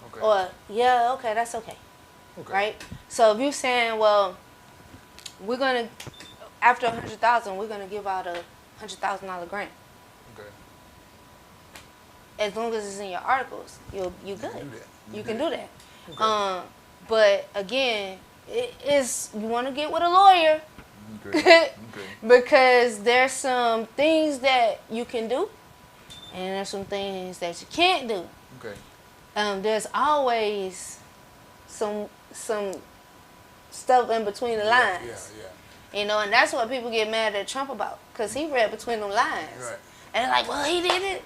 Okay. Or, yeah, okay, that's okay. Okay. Right? So if you're saying, well, we're going to, after $100,000, we're going to give out a $100,000 grant. Okay. As long as it's in your articles, you're good. You can do that. You can do that. Okay. But again, you want to get with a lawyer. Okay. Okay. Because there's some things that you can do, and there's some things that you can't do. Okay. There's always some stuff in between the lines. Yeah. You know, and that's what people get mad at Trump about, because he read between them lines. Right. And they're like, well, he did it.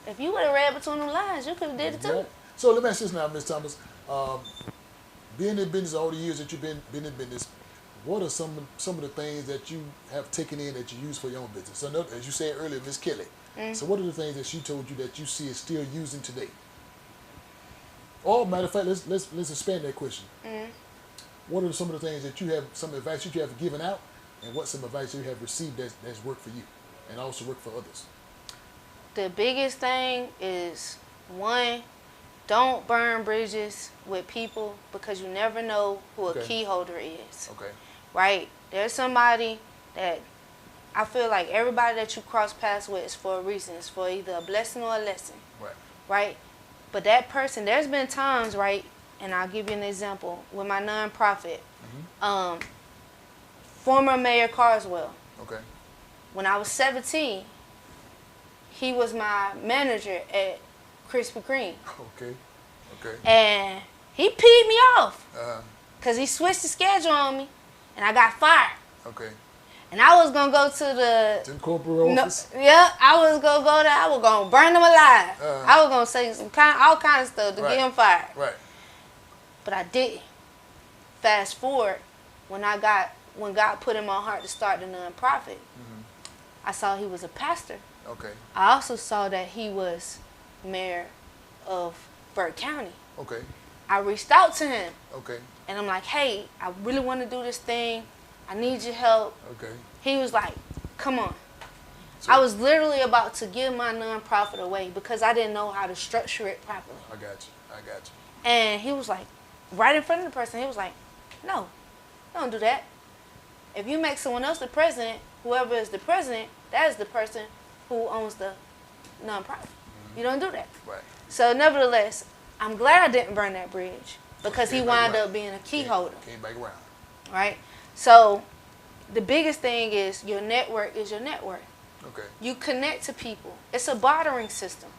If you would have read between them lines, you could have did it too. Right. So let me ask this now, Ms. Thomas. Being in business all the years that you've been in business, what are some of the things that you have taken in that you use for your own business? So as you said earlier, Ms. Kelly. So what are the things that she told you that you see is still using today? Or matter of fact, let's expand that question. What are some of the things that you have, some advice that you have given out, and what's some advice you have received that's worked for you and also worked for others? The biggest thing is, one, don't burn bridges with people, because you never know who a key holder is. Okay. Right? There's somebody that I feel like everybody that you cross paths with is for a reason. It's for either a blessing or a lesson. Right. Right? But that person, there's been times, right, and I'll give you an example, with my nonprofit, former Mayor Carswell. Okay. When I was 17, he was my manager at Krispy Kreme. Okay. Okay. And he peed me off. Uh-huh. Because he switched the schedule on me, and I got fired. Okay. And I was going to go to the corporate office? Yeah, I was going to go there. I was going to burn them alive. I was going to say all kind of stuff to get him fired. Right. But I didn't. Fast forward, when I got when God put in my heart to start the nonprofit, I saw he was a pastor. Okay. I also saw that he was mayor of Burke County. Okay. I reached out to him. Okay. And I'm like, hey, I really want to do this thing. I need your help. Okay. He was like, come on. So, I was literally about to give my nonprofit away because I didn't know how to structure it properly. I got you. I got you. And he was like, right in front of the person, he was like, no, don't do that. If you make someone else the president, whoever is the president, that is the person who owns the nonprofit. You don't do that. Right. So nevertheless, I'm glad I didn't burn that bridge because he wound up being a key holder. Came back around. Right? So the biggest thing is your network is your network. Okay. You connect to people. It's a bartering system.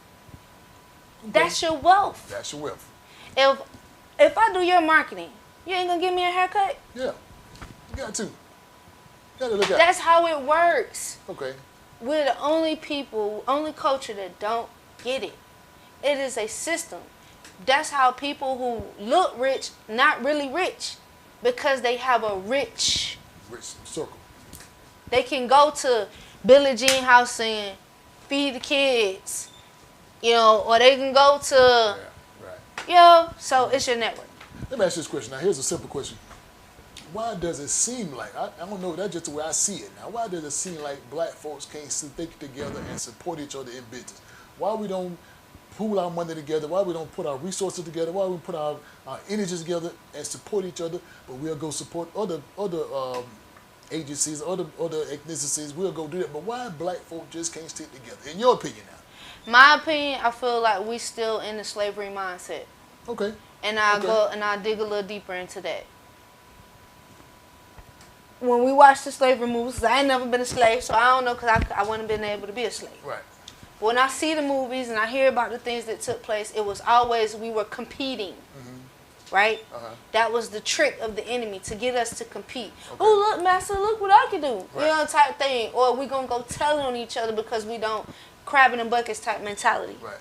That's your wealth. That's your wealth. If I do your marketing, you ain't gonna give me a haircut? Yeah. You got to. You got to look at. That's how it works. Okay. We're the only people, only culture that don't get it. It is a system. That's how people who look rich, not really rich, because they have a rich circle. They can go to Billie Jean house and feed the kids, or they can go to, so it's your network. Let me ask you this question. Now, here's a simple question. Why does it seem like, I don't know, that's just the way I see it now, why does it seem like black folks can't stick together and support each other in business? Why we don't pool our money together, why we don't put our resources together, why we put our energies together and support each other, but we'll go support other agencies, other ethnicities, we'll go do that. But why black folk just can't stick together, in your opinion now? My opinion, I feel like we still in the slavery mindset. Okay. And I'll dig a little deeper into that. When we watch the slavery movies, I ain't never been a slave, so I don't know because I wouldn't have been able to be a slave. Right. But when I see the movies and I hear about the things that took place, it was always we were competing. Right? That was the trick of the enemy, to get us to compete. Okay. Oh, look, master, look what I can do. Right. Type thing. Or we going to go tell on each other because we don't, crabbing in buckets type mentality. Right.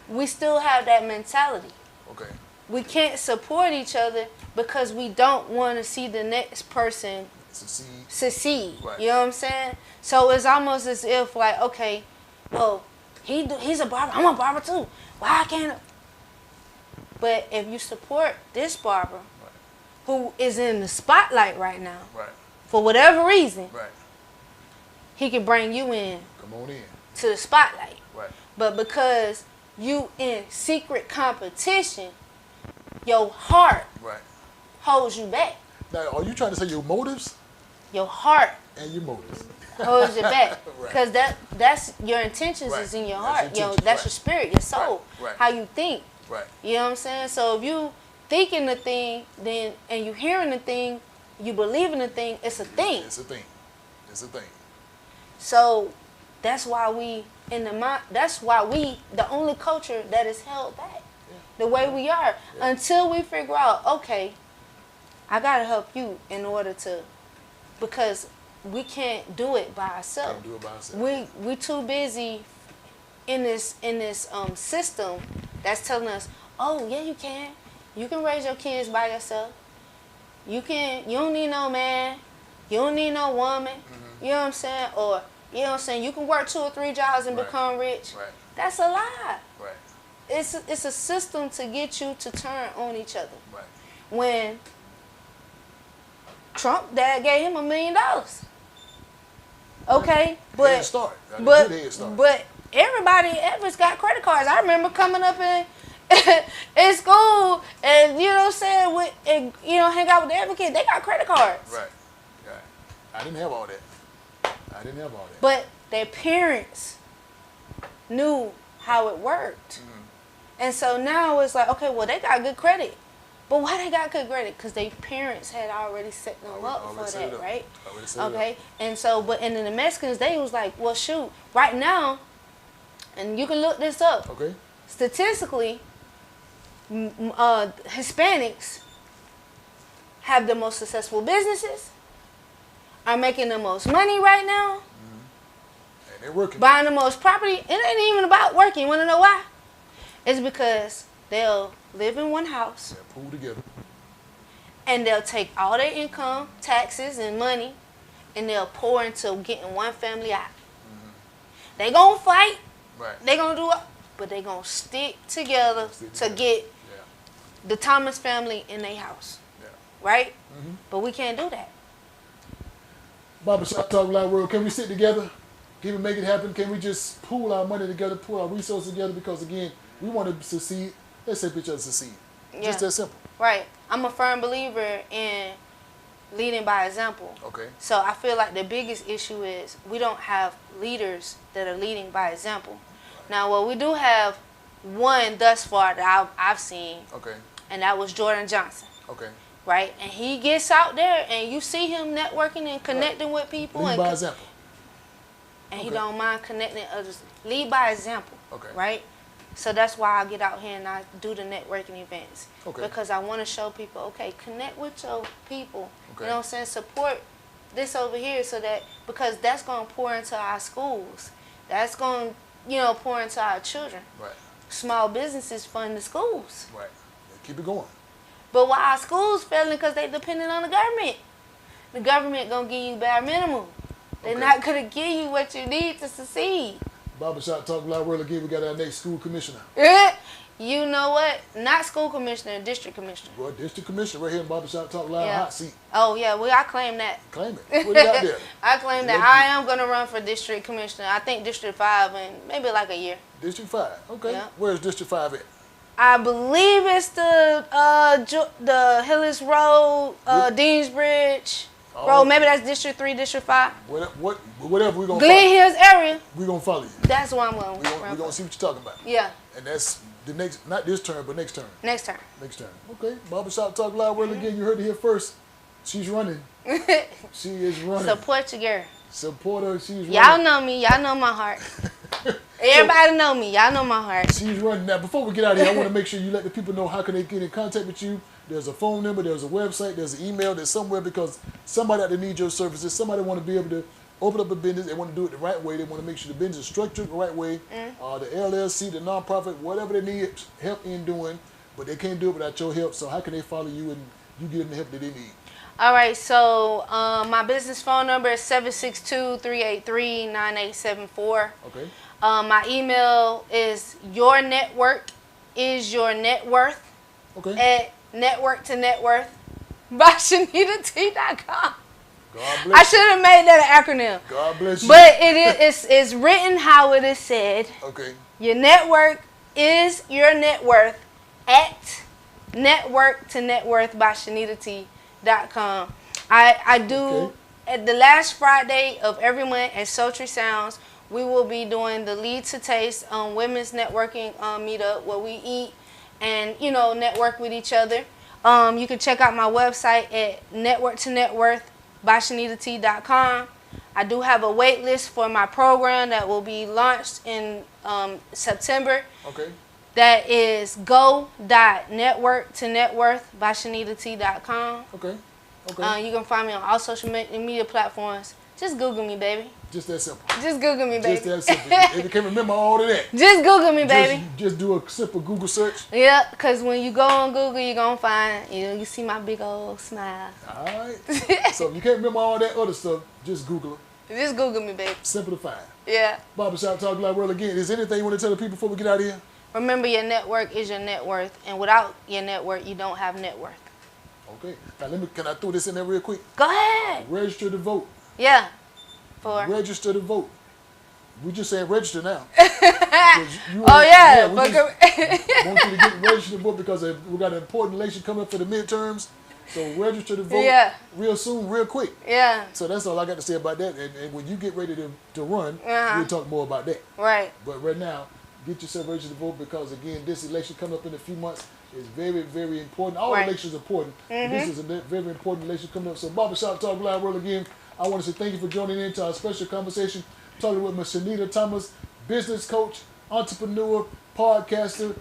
We still have that mentality. Okay. We can't support each other because we don't want to see the next person succeed. Right. You know what I'm saying? So it's almost as if like, okay, well, he's a barber. I'm a barber too. Why can't I? But if you support this barber, who is in the spotlight right now, for whatever reason, he can bring you in. Come on in. To the spotlight. Right. But because you in secret competition, your heart holds you back. Now, are you trying to say your motives? Your heart. And your motives. Holds you back. Because that's your intentions is in your heart. That's your spirit, your soul. How you think. Right. You know what I'm saying? So if you thinking the thing, then and you hearing the thing, you believe in the thing, it's a thing. It's a thing. It's a thing. So that's why we the only culture that is held back. The way we are. Until we figure out, okay, I gotta help you in order to, because we can't do it by ourselves. Can't do it by ourselves. We too busy in this system that's telling us, oh yeah, you can raise your kids by yourself. You don't need no man, you don't need no woman. You know what I'm saying? Or you know what I'm saying, you can work 2 or 3 jobs and become rich. Right. That's a lie. Right. It's a system to get you to turn on each other. Right. When Trump dad gave him $1 million. Okay, but everybody ever's got credit cards. I remember coming up in school and you know what I'm saying, hang out with the other kids. They got credit cards. Right. I didn't have all that. But their parents knew how it worked. And so now it's like, okay, well, they got good credit. But why they got good credit? Because their parents had already set them up for that, right? Okay. And so, and then the Mexicans, they was like, well, shoot, right now, and you can look this up. Okay. Statistically, Hispanics have the most successful businesses, are making the most money right now. And they're working. Buying the most property. It ain't even about working. You want to know why? It's because they'll live in one house. They'll pool together. And they'll take all their income, taxes, and money, and they'll pour into getting one family out. They gonna fight. Right. They gonna do it, but they gonna stick together to get the Thomas family in their house. Yeah. Right? But we can't do that. Barbershop Talk Live World, can we sit together? Can we make it happen? Can we just pool our money together, pool our resources together? Because again, we want to succeed. Let's help each other succeed. Yeah. Just that simple. Right. I'm a firm believer in leading by example. Okay. So I feel like the biggest issue is we don't have leaders that are leading by example. Now, well, we do have one thus far that I've seen. Okay. And that was Jordan Johnson. Okay. Right? And he gets out there and you see him networking and connecting with people. Lead by example. And he don't mind connecting others. Lead by example. Okay. Right? So that's why I get out here and I do the networking events. Okay. Because I want to show people, okay, connect with your people. Okay. You know what I'm saying? Support this over here so that, because that's going to pour into our schools. That's going to, pour into our children. Right. Small businesses fund the schools. Right. Yeah, keep it going. But why our schools failing? Because they dependent on the government. The government going to give you bare minimum. They're not going to give you what you need to succeed. Barbershop Talk Live World again. We got our next school commissioner. You know what? Not school commissioner, district commissioner. Well, district commissioner right here in Barbershop Talk Live hot seat. Oh, yeah. Well, I claim that. Claim it. Put it out there. I claim that I am going to run for district commissioner. I think District 5 in maybe like a year. District 5. Okay. Yeah. Where's District 5 at? I believe it's the Hillis Road, Deansbridge Road. Maybe that's District 3, District 5. Whatever we're going to Glen Hills area. We're going to follow you. That's what I'm going to We're going to see what you're talking about. Yeah. And that's the next, not this term, but next term. Next term. Next term. Okay. Barbershop Talk Live World again. You heard it here first. She's running. She is running. Support your girl. Support her. She's running. Y'all know me. Y'all know my heart. Everybody know me. Y'all know my heart. She's running. Now, before we get out of here, I want to make sure you let the people know how can they get in contact with you. There's a phone number, there's a website, there's an email, there's somewhere, because somebody out there needs your services. Somebody want to be able to open up a business. They want to do it the right way. They want to make sure the business is structured the right way. The LLC, the nonprofit, whatever they need help in doing, but they can't do it without your help. So how can they follow you and you give them the help that they need? All right, so my business phone number is 762-383-9874. Okay. My email is yournetwork.is-your-net-worth at network-to-networth by ShanitaT.com. God bless I should have made that an acronym. God bless you. But it's written how it is said. Okay. Your network is your net worth at network-to-networth by ShanitaT.com. I do at the last Friday of every month at Sultry Sounds. We will be doing the Lead to Taste women's networking meetup where we eat and network with each other. You can check out my website at network-to-networth by ShanitaT.com. I do have a wait list for my program that will be launched in September. Okay. That is go.network-to-networth by ShanitaT.com. Okay. Okay. You can find me on all social media platforms. Just Google me, baby. Just that simple. Just Google me, baby. Just that simple. If you can't remember all of that, just Google me, baby. Just do a simple Google search. Yeah, because when you go on Google, you're going to find, you see my big old smile. All right. So if you can't remember all that other stuff, just Google it. Just Google me, baby. Simple to find. Yeah. Barbershop Talk Live World again. Is there anything you want to tell the people before we get out of here? Remember, your network is your net worth. And without your network, you don't have net worth. Okay. Now, can I throw this in there real quick? Go ahead. Register to vote. Yeah. Register to vote. We just saying register now. We want you to get registered to vote because we got an important election coming up for the midterms. So register to vote real soon, real quick. Yeah. So that's all I got to say about that. And when you get ready to run, we'll talk more about that. Right. But right now, get yourself registered to vote because, again, this election coming up in a few months is very, very important. All elections are important. But this is a very important election coming up. So Barbershop Talk Live World again. I want to say thank you for joining in to our special conversation, talking with Ms. Shanita Thomas, business coach, entrepreneur, podcaster.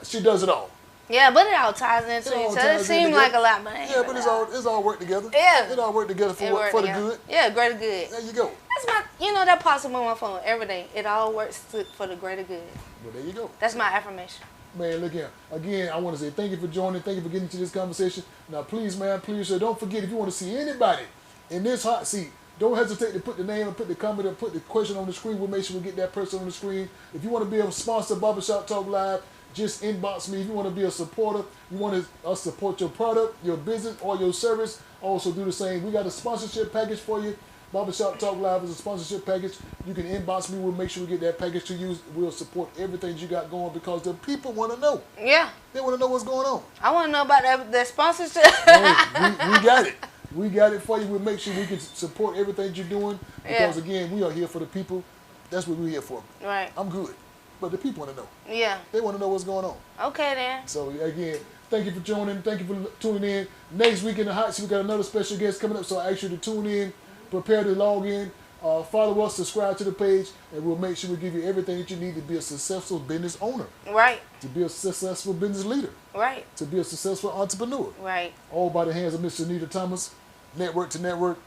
She does it all. Yeah, but it all ties into each other. It seems like a lot, but it ain't. Yeah, but it's all work together. Yeah. It all work together for the good. Yeah, greater good. There you go. That's that pops up on my phone every day. It all works for the greater good. Well, there you go. That's my affirmation. Man, look here. Again, I want to say thank you for joining. Thank you for getting to this conversation. Now, please, man, please, sir, don't forget, if you want to see anybody in this hot seat, don't hesitate to put the name and put the comment or put the question on the screen. We'll make sure we get that person on the screen. If you want to be a sponsor of Barbershop Talk Live, just inbox me. If you want to be a supporter, you want us to support your product, your business, or your service, also do the same. We got a sponsorship package for you. Barbershop Talk Live is a sponsorship package. You can inbox me. We'll make sure we get that package to you. We'll support everything you got going because the people want to know. Yeah. They want to know what's going on. I want to know about that sponsorship. Hey, we got it. We got it for you. We'll make sure we can support everything you're doing because, again, we are here for the people. That's what we're here for. Right. I'm good. But the people want to know. Yeah. They want to know what's going on. Okay, then. So, again, thank you for joining. Thank you for tuning in. Next week in the hot seat, we got another special guest coming up. So I ask you to tune in, prepare to log in, follow us, subscribe to the page, and we'll make sure we give you everything that you need to be a successful business owner. Right. To be a successful business leader. Right. To be a successful entrepreneur. Right. All by the hands of Miss Shanita Thomas. Network to Network.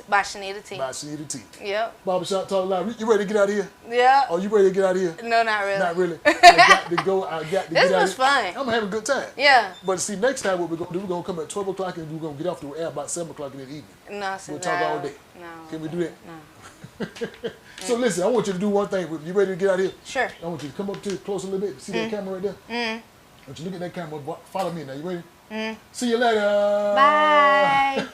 By Shanita T. By Shanita T. Yep. Barbershop Talk Live. You ready to get out of here? Yeah. Oh, you ready to get out of here? No, not really. Not really. I got to go. I got to get out of here. This was fun. I'm going to have a good time. Yeah. But see, next time what we're going to do, we're going to come at 12 o'clock and we're going to get off the air about 7 o'clock in the evening. No, We'll talk all day. No. Can we do that? No. So listen, I want you to do one thing. You ready to get out of here? Sure. I want you to come up to close a little bit. See that camera right there? I want you to look at that camera. Follow me now. You ready? See you later. Bye.